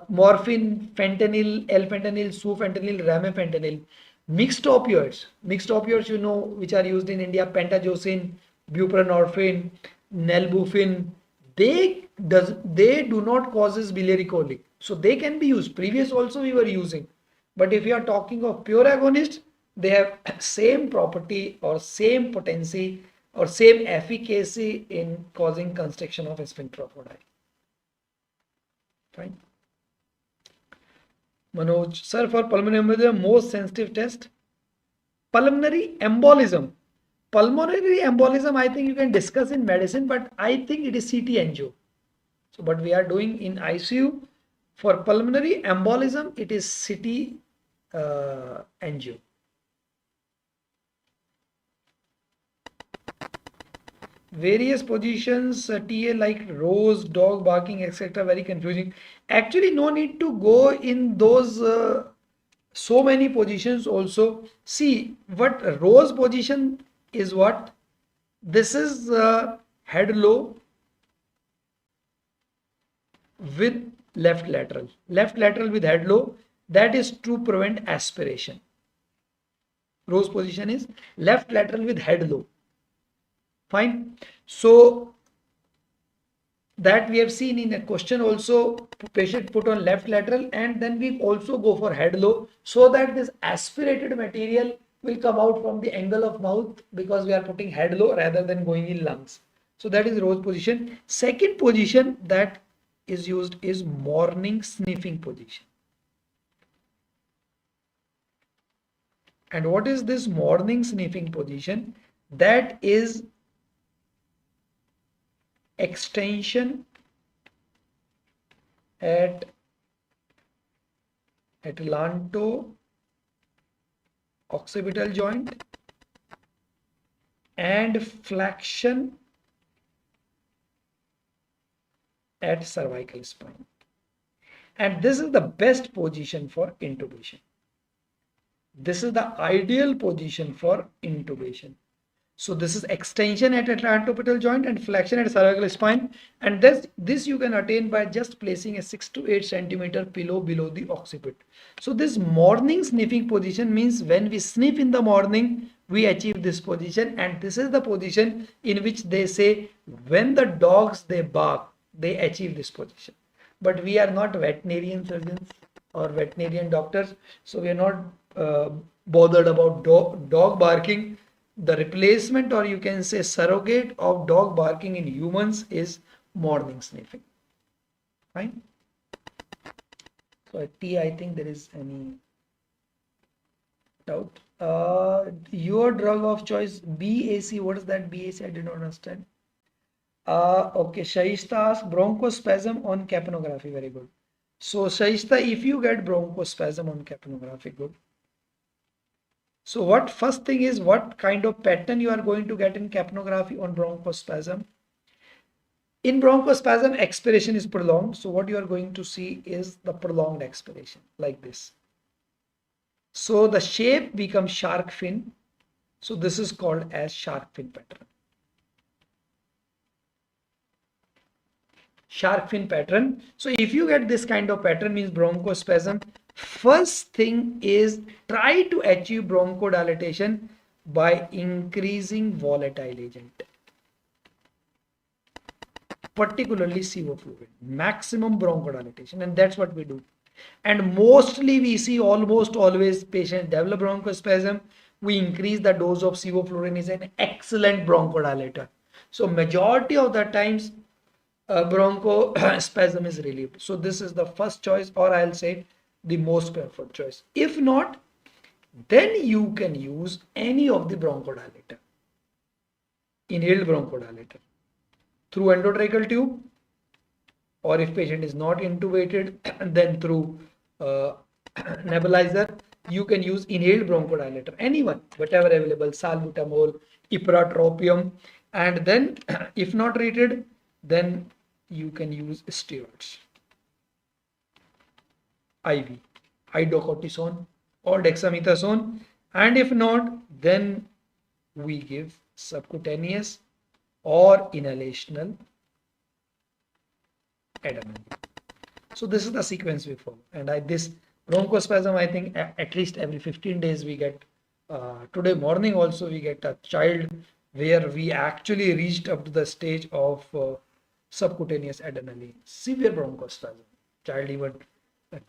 morphine, fentanyl, L-fentanyl, sufentanil, ramifentanil. Mixed opioids, you know, which are used in India: pentazocine, buprenorphine, nalbuphine. They do not causes biliary colic, so they can be used. Previous also we were using, but if you are talking of pure agonist, they have same property or same potency or same efficacy in causing constriction of sphincter of Oddi. Fine. Manoj, sir, for pulmonary embolism, most sensitive test? Pulmonary embolism. Pulmonary embolism, I think you can discuss in medicine, but I think it is CT angio. So, but we are doing in ICU. For pulmonary embolism, it is CT angio. Various positions, TA like rose, dog barking, etc. Very confusing. Actually, no need to go in those so many positions also. See, what rose position is what? This is head low with left lateral. Left lateral with head low. That is to prevent aspiration. Rose position is left lateral with head low. Fine. So that we have seen in a question also, patient put on left lateral, and then we also go for head low, so that this aspirated material will come out from the angle of mouth, because we are putting head low rather than going in lungs. So that is Rose position. Second position that is used is morning sniffing position. And what is this morning sniffing position? That is extension at atlanto-occipital joint and flexion at cervical spine. And this is the best position for intubation. This is the ideal position for intubation. So this is extension at atlanto-occipital joint and flexion at cervical spine, and this you can attain by just placing a 6 to 8 centimeter pillow below the occiput. So this morning sniffing position means when we sniff in the morning, we achieve this position, and this is the position in which they say when the dogs they bark, they achieve this position. But we are not veterinarian surgeons or veterinarian doctors, so we are not bothered about dog barking. The replacement, or you can say surrogate, of dog barking in humans is morning sniffing. Fine. So at T, I think there is any doubt. Your drug of choice, BAC. What is that BAC? I did not understand. Okay, Shaista asks bronchospasm on capnography. Very good. So Shaista, if you get bronchospasm on capnography, good. So what first thing is, what kind of pattern you are going to get in capnography on bronchospasm? In bronchospasm, expiration is prolonged. So what you are going to see is the prolonged expiration like this. So the shape becomes shark fin. So this is called as shark fin pattern. Shark fin pattern. So if you get this kind of pattern, means bronchospasm. First thing is try to achieve bronchodilation by increasing volatile agent, particularly sevoflurane, maximum bronchodilation, and that's what we do. And mostly we see almost always patients develop bronchospasm. We increase the dose of sevoflurane, is an excellent bronchodilator. So majority of the times bronchospasm is relieved. So this is the first choice, or I'll say the most preferred choice. If not, then you can use any of the bronchodilator, inhaled bronchodilator, through endotracheal tube, or if patient is not intubated, then through nebulizer. You can use inhaled bronchodilator, anyone, whatever available, salbutamol, ipratropium, and then if not rated, then you can use steroids, IV, hydrocortisone or dexamethasone, and if not, then we give subcutaneous or inhalational adrenaline. So this is the sequence we follow, and this bronchospasm, I think at least every 15 days we get. Today morning also we get a child where we actually reached up to the stage of subcutaneous adrenaline, severe bronchospasm. Child even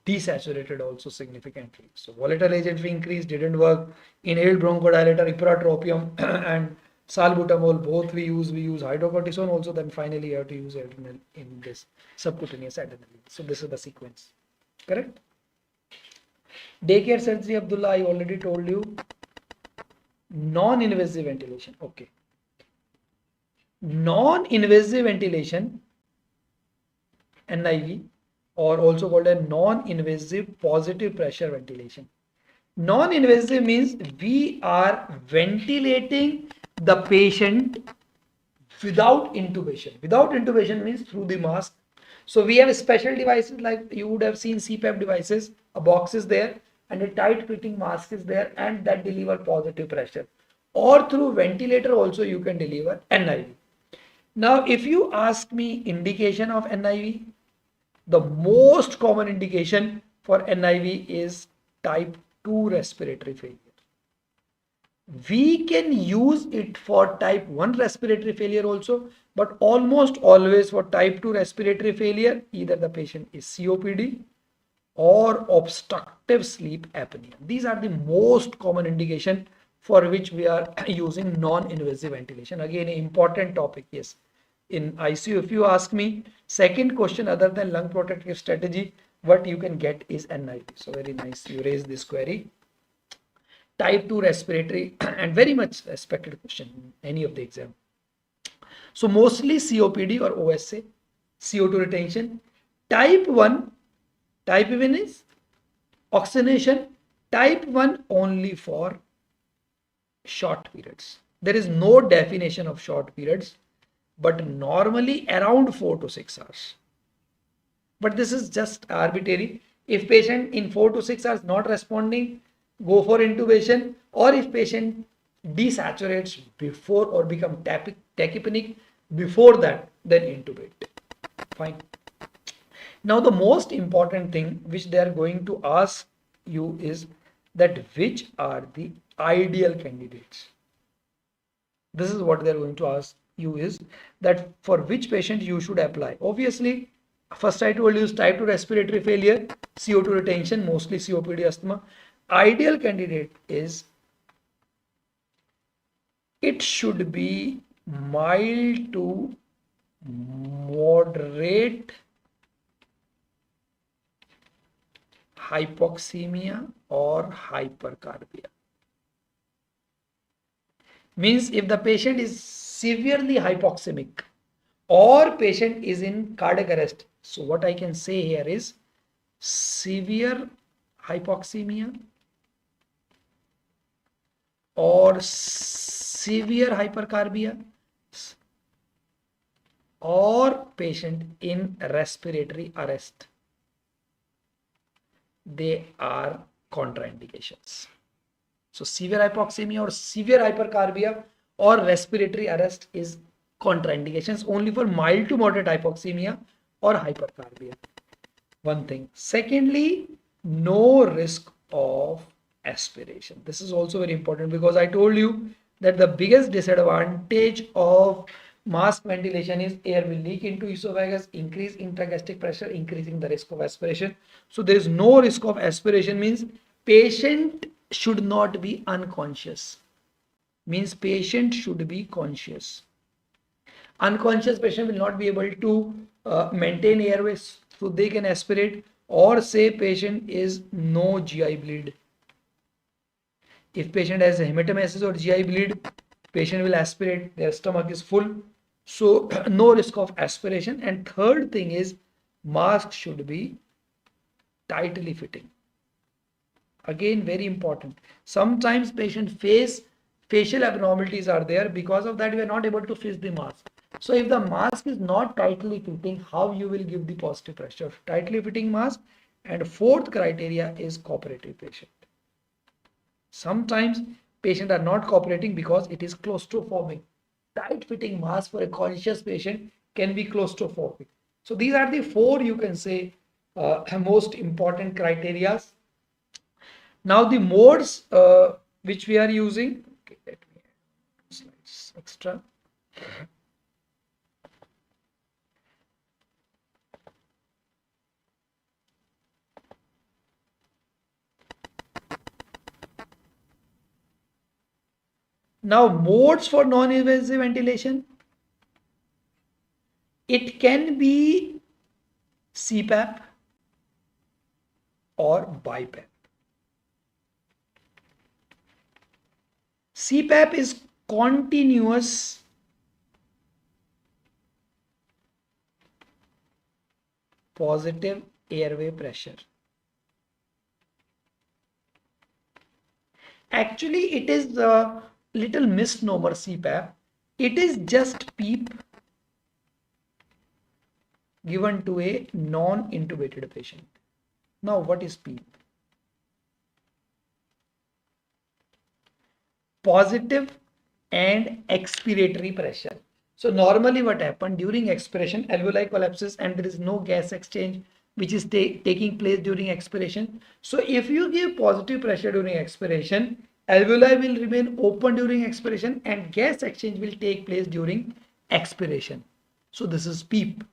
desaturated also significantly. So volatile agent we increased, didn't work. Inhaled bronchodilator, ipratropium and salbutamol, both we use hydrocortisone also. Then finally you have to use adrenaline in this subcutaneous adrenaline. So this is the sequence, correct? Daycare surgery, Abdullah, I already told you. Non-invasive ventilation, okay. Non-invasive ventilation, NIV, or also called a non-invasive positive pressure ventilation. Non-invasive means we are ventilating the patient without intubation. Without intubation means through the mask. So we have special devices, like you would have seen CPAP devices, a box is there and a tight fitting mask is there, and that deliver positive pressure. Or through ventilator also you can deliver NIV. Now if you ask me indication of NIV, the most common indication for NIV is type 2 respiratory failure. We can use it for type 1 respiratory failure also, but almost always for type 2 respiratory failure, either the patient is COPD or obstructive sleep apnea. These are the most common indication for which we are using non-invasive ventilation. Again, an important topic, yes. In ICU, if you ask me, second question other than lung protective strategy, what you can get is NIV. So very nice, you raise this query. Type 2 respiratory and very much respected question in any of the exam. So mostly COPD or OSA, CO2 retention. Type 1 is oxygenation. Type 1 only for short periods. There is no definition of short periods, but normally around 4 to 6 hours. But this is just arbitrary. If patient in 4 to 6 hours not responding, go for intubation, or if patient desaturates before or become tachypneic before that, then intubate. Fine. Now the most important thing which they are going to ask you is that which are the ideal candidates. This is what they are going to ask you, is that for which patient you should apply. Obviously, first I told you is type 2 respiratory failure, CO2 retention, mostly COPD, asthma. Ideal candidate is, it should be mild to moderate hypoxemia or hypercarbia. Means if the patient is severely hypoxemic or patient is in cardiac arrest. So what I can say here is severe hypoxemia or severe hypercarbia or patient in respiratory arrest. They are contraindications. So severe hypoxemia or severe hypercarbia or respiratory arrest is contraindications only for mild to moderate hypoxemia or hypercarbia. One thing. Secondly, no risk of aspiration. This is also very important, because I told you that the biggest disadvantage of mask ventilation is air will leak into esophagus, increase intragastric pressure, increasing the risk of aspiration. So there is no risk of aspiration, means patient should not be unconscious. Means patient should be conscious. Unconscious patient will not be able to maintain airways, so they can aspirate. Or say patient is no GI bleed. If patient has hematemesis or GI bleed, patient will aspirate, their stomach is full. So no risk of aspiration. And third thing is mask should be tightly fitting. Again, very important. Sometimes patient facial abnormalities are there. Because of that, we are not able to fit the mask. So if the mask is not tightly fitting, how you will give the positive pressure? Tightly fitting mask. And fourth criteria is cooperative patient. Sometimes patients are not cooperating because it is claustrophobic. Tight fitting mask for a conscious patient can be claustrophobic. So these are the four, you can say, most important criteria. Now the modes which we are using. Okay, let me add slides extra. Now modes for non-invasive ventilation. It can be CPAP or BiPAP. CPAP is continuous positive airway pressure. Actually, it is a little misnomer CPAP. It is just PEEP given to a non-intubated patient. Now, what is PEEP? Positive and expiratory pressure. So normally what happens during expiration, alveoli collapses and there is no gas exchange which is taking place during expiration. So if you give positive pressure during expiration, alveoli will remain open during expiration and gas exchange will take place during expiration. So this is PEEP.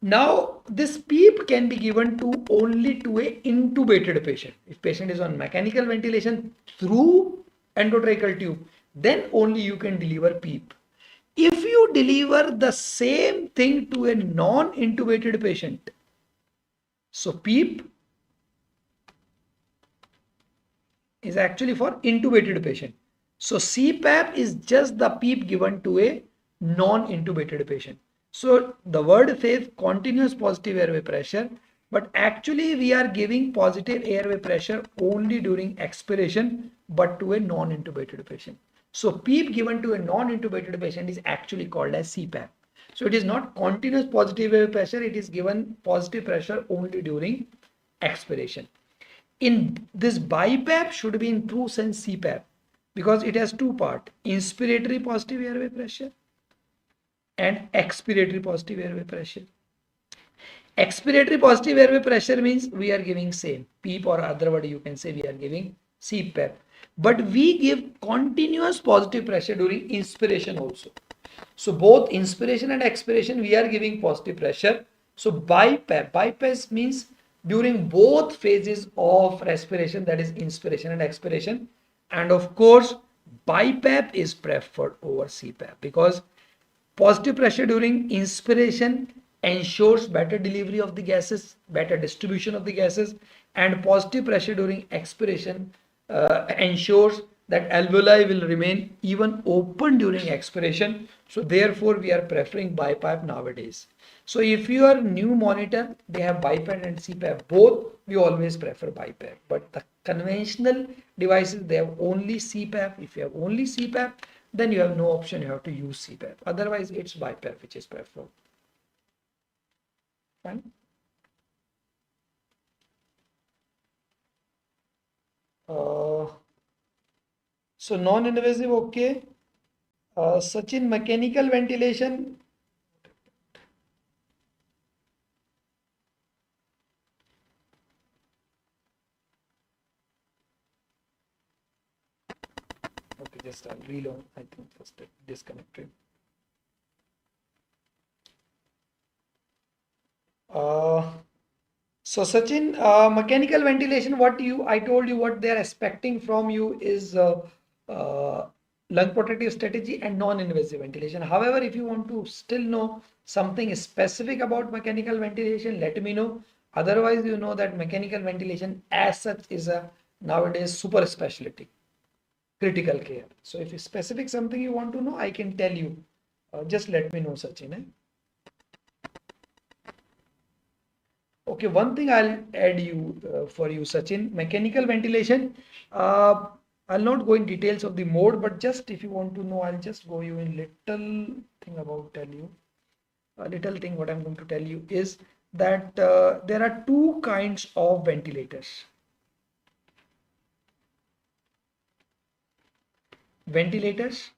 Now this PEEP can be given to only to a intubated patient. If patient is on mechanical ventilation through endotracheal tube, then only you can deliver PEEP. If you deliver the same thing to a non-intubated patient, so PEEP is actually for intubated patient. So CPAP is just the PEEP given to a non-intubated patient. So the word says continuous positive airway pressure, but actually we are giving positive airway pressure only during expiration, but to a non-intubated patient. So PEEP given to a non-intubated patient is actually called as CPAP. So it is not continuous positive airway pressure, it is given positive pressure only during expiration. In this BiPAP should be in true sense CPAP because it has two parts, inspiratory positive airway pressure and expiratory positive airway pressure. Expiratory positive airway pressure means we are giving same PEEP, or other word you can say we are giving CPAP, but we give continuous positive pressure during inspiration also. So both inspiration and expiration we are giving positive pressure. So BiPAP means during both phases of respiration, that is inspiration and expiration. And of course BiPAP is preferred over CPAP because positive pressure during inspiration ensures better delivery of the gases, better distribution of the gases, and positive pressure during expiration ensures that alveoli will remain even open during expiration. So therefore we are preferring BiPAP nowadays. So if you are new monitor, they have BiPAP and CPAP both, we always prefer BiPAP. But the conventional devices, they have only CPAP. If you have only CPAP, then you have no option, you have to use CPAP. Otherwise it's BiPAP which is preferred. Fine. So non-invasive, okay. Sachin, mechanical ventilation. Okay, just I'll reload. I think just disconnected. So Sachin, mechanical ventilation, I told you what they are expecting from you is lung protective strategy and non-invasive ventilation. However, if you want to still know something specific about mechanical ventilation, let me know. Otherwise, you know that mechanical ventilation as such is a nowadays super specialty, critical care. So if it's specific something you want to know, I can tell you. Just let me know, Sachin. Okay, one thing I'll add you for you, Sachin. Mechanical ventilation. I'll not go in details of the mode, but just if you want to know, I'll just go you in little thing about tell you. A little thing what I'm going to tell you is that there are two kinds of ventilators. Ventilators,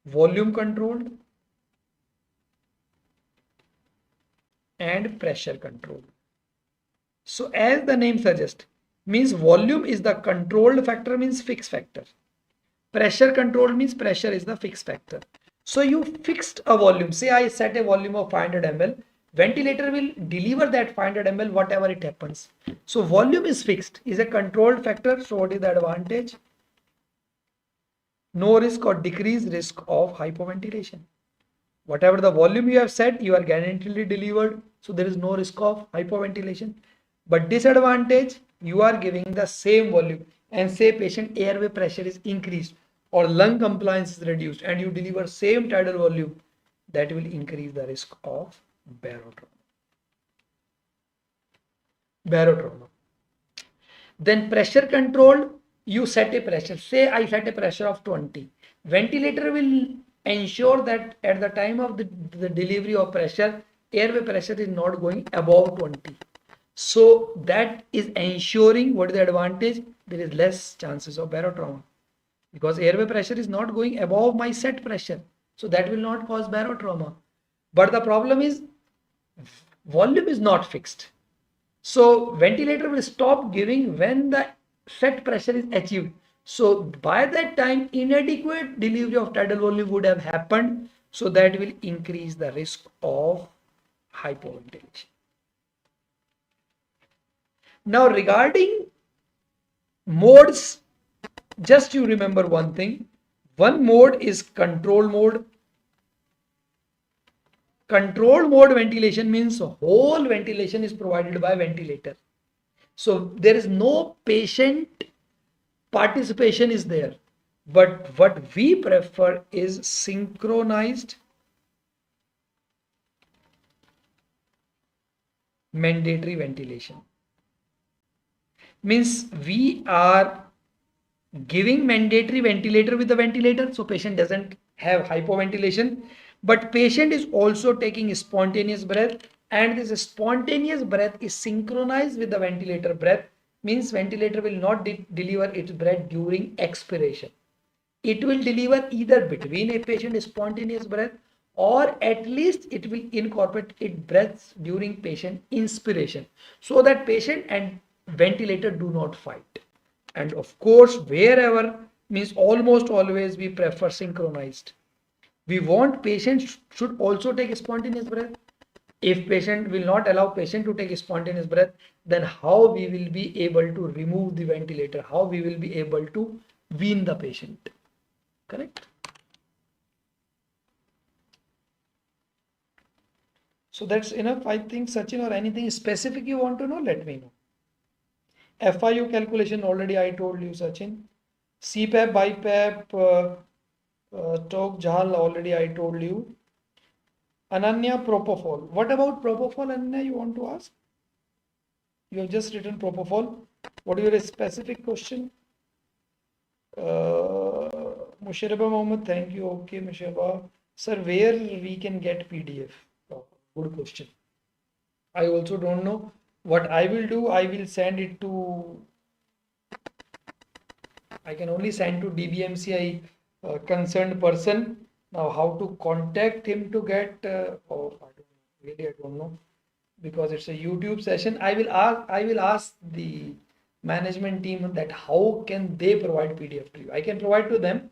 volume controlled and pressure controlled. So as the name suggests, means volume is the controlled factor, means fixed factor. Pressure controlled means pressure is the fixed factor. So you fixed a volume. Say I set a volume of 500 ml. Ventilator will deliver that 500 ml whatever it happens. So volume is fixed, is a controlled factor. So what is the advantage? No risk or decreased risk of hypoventilation. Whatever the volume you have set, you are guaranteed delivered. So there is no risk of hypoventilation. But disadvantage, you are giving the same volume and say patient airway pressure is increased or lung compliance is reduced and you deliver same tidal volume, that will increase the risk of barotrauma. Then pressure control, you set a pressure. Say I set a pressure of 20. Ventilator will ensure that at the time of the delivery of pressure, airway pressure is not going above 20. So that is ensuring, what is the advantage? There is less chances of barotrauma because airway pressure is not going above my set pressure. So that will not cause barotrauma. But the problem is volume is not fixed. So ventilator will stop giving when the set pressure is achieved. So by that time, inadequate delivery of tidal volume would have happened. So that will increase the risk of hypoventilation. Now regarding modes, just you remember one thing. One mode is control mode. Control mode ventilation means whole ventilation is provided by ventilator. So there is no patient participation is there. But what we prefer is synchronized mandatory ventilation. Means we are giving mandatory ventilator with the ventilator, so patient doesn't have hypoventilation, but patient is also taking spontaneous breath, and this spontaneous breath is synchronized with the ventilator breath, means ventilator will not deliver its breath during expiration. It will deliver either between a patient's spontaneous breath or at least it will incorporate its breaths during patient inspiration so that patient and ventilator do not fight. And of course, wherever means almost always we prefer synchronized. We want patients should also take a spontaneous breath. If patient will not allow patient to take a spontaneous breath, then how we will be able to remove the ventilator? How we will be able to wean the patient? Correct? So that's enough. I think Sachin, or anything specific you want to know, let me know. FIU calculation already I told you, Sachin. CPAP, BiPAP, Talk Jahal already I told you. Ananya, Propofol. What about Propofol, Ananya, you want to ask? You have just written Propofol. What is your specific question? Musharaba Mohammed, thank you. Okay, Musharaba. Sir, where we can get PDF? Oh, good question. I also don't know. What I will do, I will send it to, I can only send to DBMCI concerned person. Now, how to contact him to get, oh, I don't know, because it's a YouTube session. I will ask the management team that how can they provide PDF to you. I can provide to them,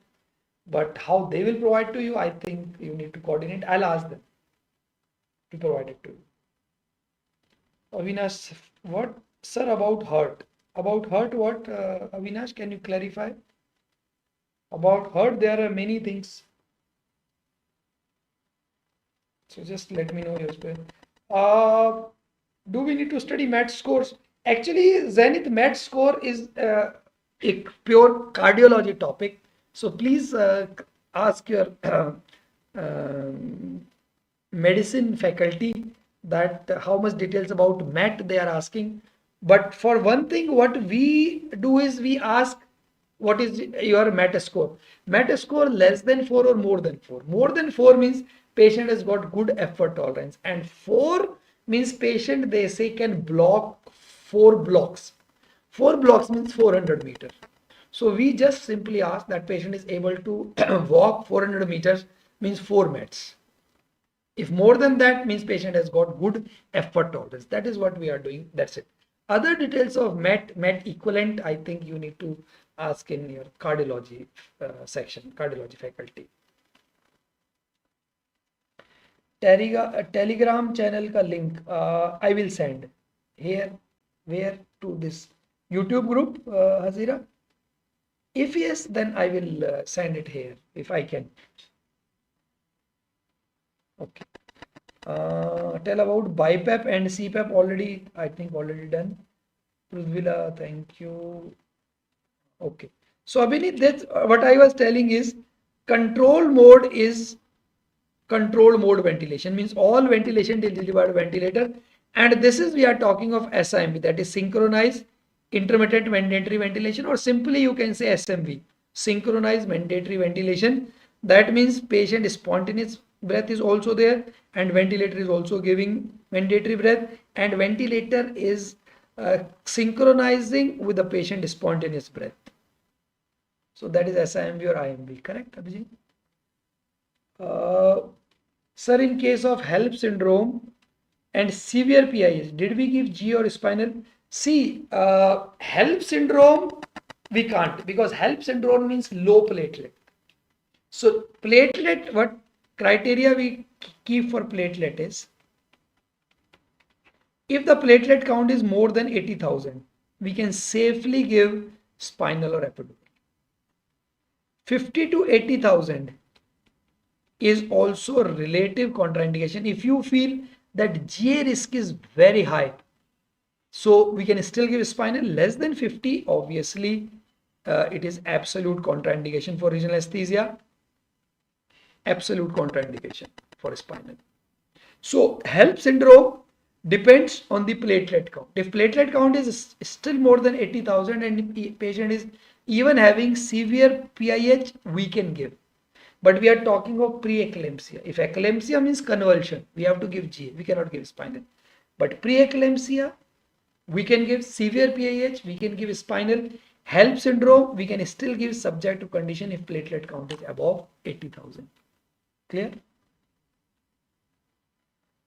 but how they will provide to you, I think you need to coordinate. I'll ask them to provide it to you. Avinash, what, sir, about heart? About heart, what, Avinash, can you clarify? About heart, there are many things. So just let me know your spell. Do we need to study MAT scores? Actually, Zenith MAT score is a pure cardiology topic. So please ask your medicine faculty that how much details about MAT they are asking. But for one thing, what we do is we ask what is your MET score? MET score less than 4 or more than 4. More than 4 means patient has got good effort tolerance, and 4 means patient, they say, can block 4 blocks. 4 blocks means 400 meters. So we just simply ask that patient is able to walk 400 meters means 4 METs. If more than that means patient has got good effort tolerance. That is what we are doing. That's it. Other details of MET equivalent, I think you need to ask in your cardiology section, cardiology faculty. Telegram channel का link I will send here. Where? To this YouTube group, Hazira? If yes, then I will send it here if I can. Okay. Tell about BiPAP and CPAP already, I think already done. Prudvila, thank you. Okay. So Abhinit, that's what I was telling is control mode is control mode ventilation, means all ventilation is delivered by ventilator, and this is we are talking of SIMV, that is synchronized intermittent mandatory ventilation, or simply you can say SMV, synchronized mandatory ventilation. That means patient spontaneous breath is also there, and ventilator is also giving mandatory breath, and ventilator is synchronizing with the patient spontaneous breath. So that is SIMV or IMV, correct, Abhijit? Sir, in case of HELP syndrome and severe PIH, did we give G or spinal? See, HELP syndrome we can't, because HELP syndrome means low platelet. So platelet, what criteria we keep for platelet is, if the platelet count is more than 80,000, we can safely give spinal or epidural. 50 to 80,000 is also a relative contraindication. If you feel that GA risk is very high, so we can still give spinal. Less than 50, obviously, it is absolute contraindication for regional anesthesia. Absolute contraindication for spinal. So HELP syndrome depends on the platelet count. If platelet count is still more than 80,000 and the patient is even having severe PIH, we can give. But we are talking of pre-eclampsia. If eclampsia means convulsion, we have to give GA. We cannot give spinal. But pre-eclampsia, we can give severe PIH, we can give spinal. HELP syndrome, we can still give subject to condition if platelet count is above 80,000. Clear?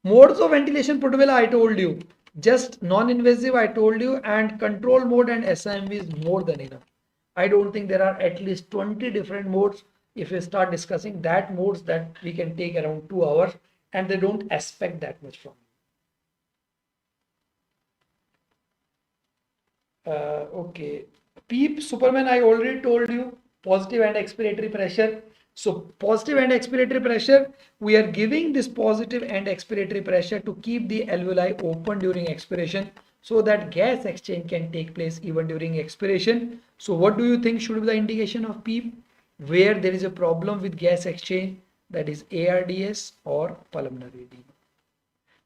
Modes of ventilation, Pudvela, I told you. Just non-invasive, I told you, and control mode and SIMV is more than enough. I don't think there are at least 20 different modes. If we start discussing that modes, that we can take around 2 hours, and they don't expect that much from you. Okay. PEEP, Superman, I already told you, positive and expiratory pressure. So positive and expiratory pressure, we are giving this positive and expiratory pressure to keep the alveoli open during expiration, so that gas exchange can take place even during expiration. So what do you think should be the indication of PEEP? Where there is a problem with gas exchange, that is ARDS or pulmonary edema.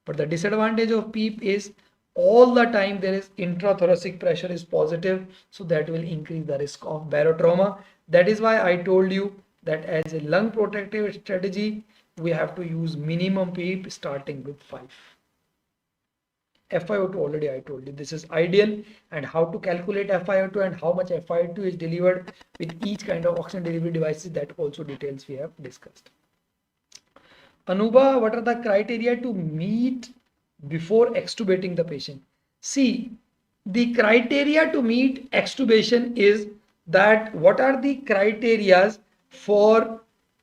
But the disadvantage of PEEP is all the time there is intrathoracic pressure is positive, so that will increase the risk of barotrauma. That is why I told you that as a lung protective strategy, we have to use minimum PEEP starting with 5. FiO2 already I told you, this is ideal, and how to calculate FiO2 and how much FiO2 is delivered with each kind of oxygen delivery devices, that also details we have discussed. Anuba, what are the criteria to meet before extubating the patient? See, the criteria to meet extubation is that what are the criteria for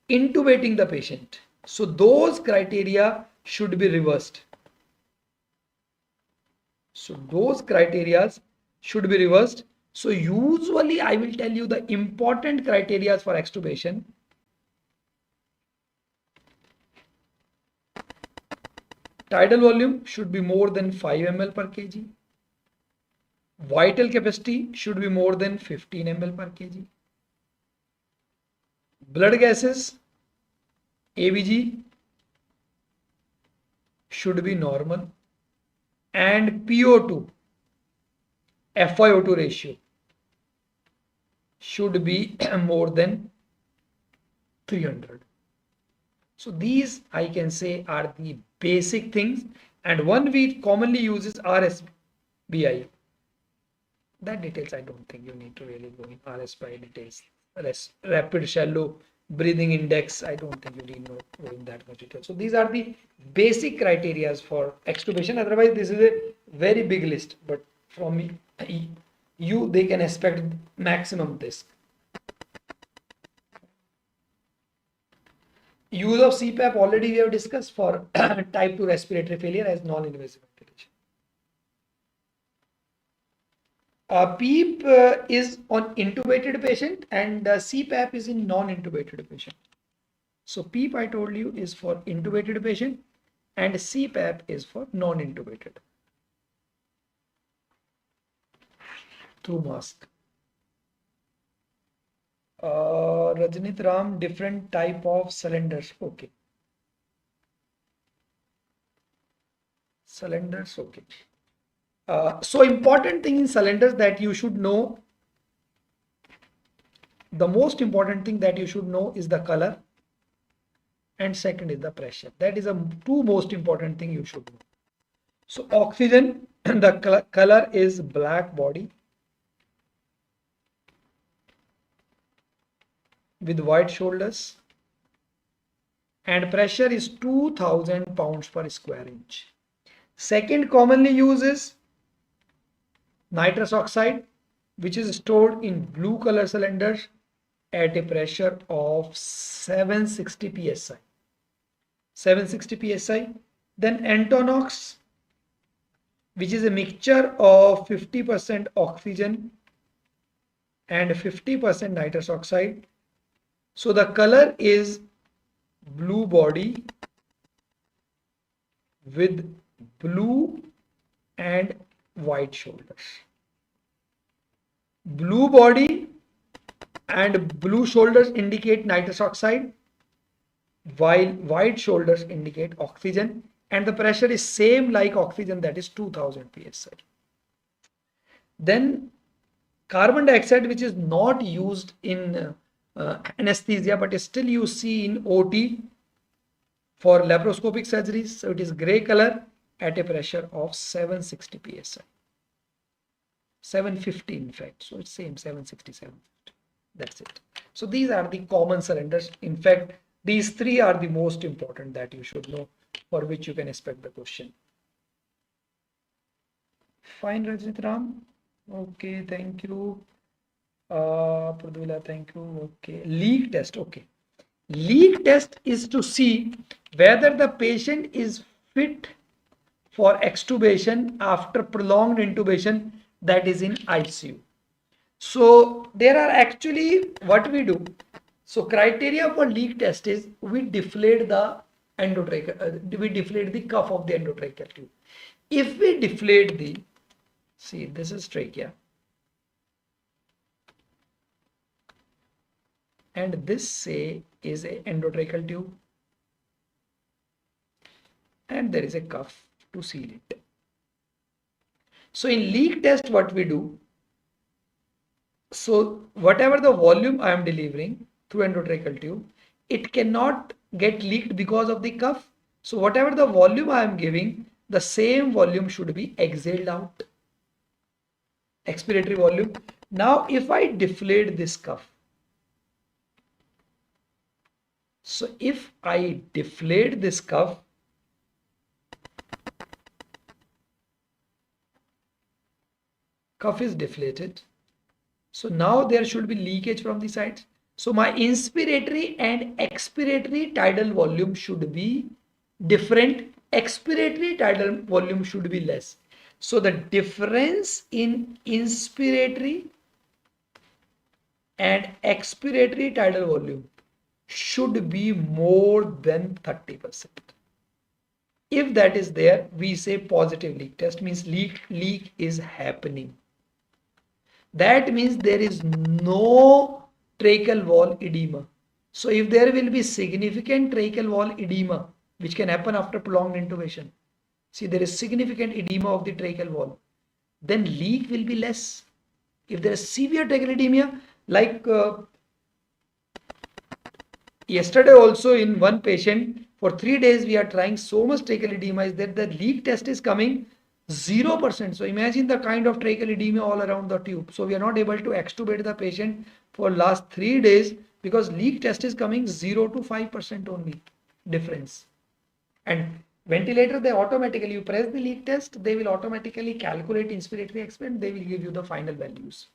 intubating the patient. So those criteria should be reversed. So those criteria should be reversed. So usually I will tell you the important criteria for extubation. Tidal volume should be more than 5 ml per kg. Vital capacity should be more than 15 ml per kg. Blood gases, ABG, should be normal, and PO2, FiO2 ratio should be more than 300. So these I can say are the basic things, and one we commonly use is RSBI. That details I don't think you need to really go in RSBI details. Rapid shallow breathing index, I don't think you need to go in that much detail. So these are the basic criteria for extubation. Otherwise, this is a very big list, but from you they can expect maximum this. Use of CPAP already we have discussed for type 2 respiratory failure as non-invasive ventilation. PEEP is on intubated patient, and CPAP is in non-intubated patient. So PEEP I told you is for intubated patient and CPAP is for non-intubated through mask. Rajnit Ram, different type of cylinders. Okay. Cylinders, okay. So important thing in cylinders that you should know, the most important thing that you should know is the color, and second is the pressure. That is the two most important thing you should know. So oxygen, the color is black body with white shoulders, and pressure is 2000 pounds per square inch. Second commonly used is nitrous oxide, which is stored in blue color cylinders at a pressure of 760 psi. 760 psi. Then Antonox, which is a mixture of 50% oxygen and 50% nitrous oxide. So the color is blue body with blue and white shoulders. Blue body and blue shoulders indicate nitrous oxide, while white shoulders indicate oxygen, and the pressure is same like oxygen, that is 2000 psi. Then carbon dioxide, which is not used in anesthesia but still you see in OT for laparoscopic surgeries. So it is gray color at a pressure of 760 psi. 750 in fact, so it's same 767. That's it. So these are the common cylinders. In fact, these three are the most important that you should know, for which you can expect the question. Fine, Rajit Ram. Okay, thank you. Pradvila, thank you. Okay, leak test. Okay, leak test is to see whether the patient is fit for extubation after prolonged intubation, that is in ICU. So there are actually what we do. So criteria for leak test is we deflate the endotracheal, we deflate the cuff of the endotracheal tube. If we deflate the, see this is trachea, and this say is a endotracheal tube, and there is a cuff to seal it. So in leak test what we do, so whatever the volume I am delivering through endotracheal tube, it cannot get leaked because of the cuff. So whatever the volume I am giving, the same volume should be exhaled out, expiratory volume. Now if I deflate this cuff, so if I deflate this cuff, cuff is deflated. So now there should be leakage from the sides. So my inspiratory and expiratory tidal volume should be different. Expiratory tidal volume should be less. So the difference in inspiratory and expiratory tidal volume should be more than 30%. If that is there, we say positive leak test, means leak is happening. That means there is no tracheal wall edema. So if there will be significant tracheal wall edema, which can happen after prolonged intubation, see there is significant edema of the tracheal wall, then leak will be less. If there is severe tracheal edema, Like yesterday also in one patient, for 3 days we are trying so much tracheal edema is that the leak test is coming 0%. So imagine the kind of tracheal edema all around the tube. So we are not able to extubate the patient for last 3 days because leak test is coming 0 to 5% only difference. And ventilator, they automatically, you press the leak test, they will automatically calculate inspiratory expand, they will give you the final values.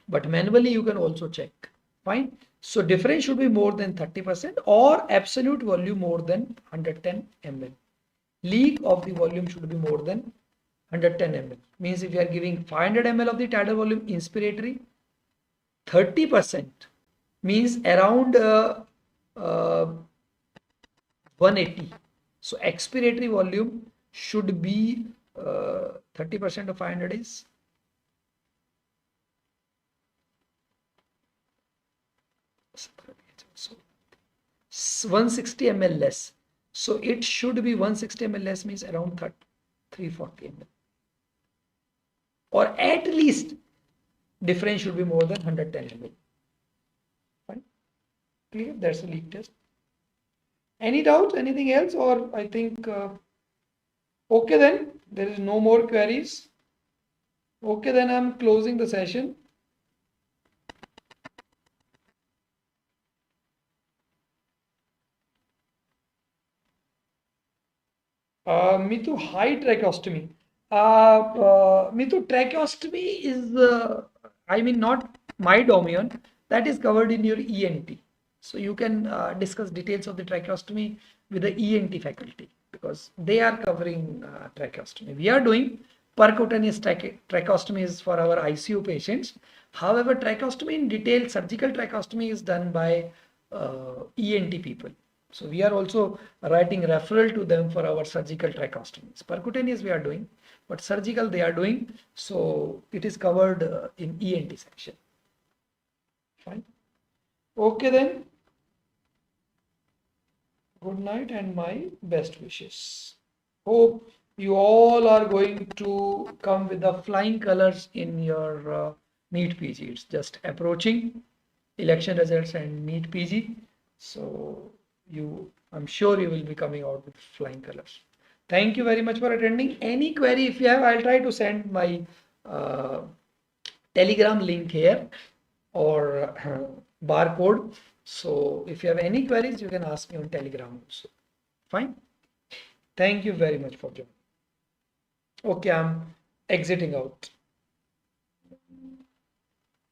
But manually you can also check. Fine. So difference should be more than 30% or absolute volume more than 110 ml. Leak of the volume should be more than 110 ml. Means if you are giving 500 ml of the tidal volume inspiratory, 30% means around 180. So expiratory volume should be 30% of 500 is 160 ml less. So it should be 160 ml less means around 340 ml. Or at least difference should be more than 110 ml. Fine. Clear? That's a leak test. Any doubts? Anything else? Or I think okay then. There is no more queries. Okay then, I'm closing the session. Mitu, high tracheostomy. Mitu, tracheostomy is, I mean, not my domain. That is covered in your ENT. So you can discuss details of the tracheostomy with the ENT faculty because they are covering tracheostomy. We are doing percutaneous tracheostomies for our ICU patients. However, tracheostomy in detail, surgical tracheostomy is done by ENT people. So we are also writing referral to them for our surgical tracheostomies. Percutaneous we are doing, but surgical they are doing. So it is covered in ENT section. Fine. Okay then. Good night and my best wishes. Hope you all are going to come with the flying colors in your NEET PG. It's just approaching election results and NEET PG. So I'm sure you will be coming out with flying colors. Thank you very much for attending. Any query if you have, I'll try to send my Telegram link here or barcode. So if you have any queries, you can ask me on Telegram also. Fine. Thank you very much for joining. Okay, I'm exiting out.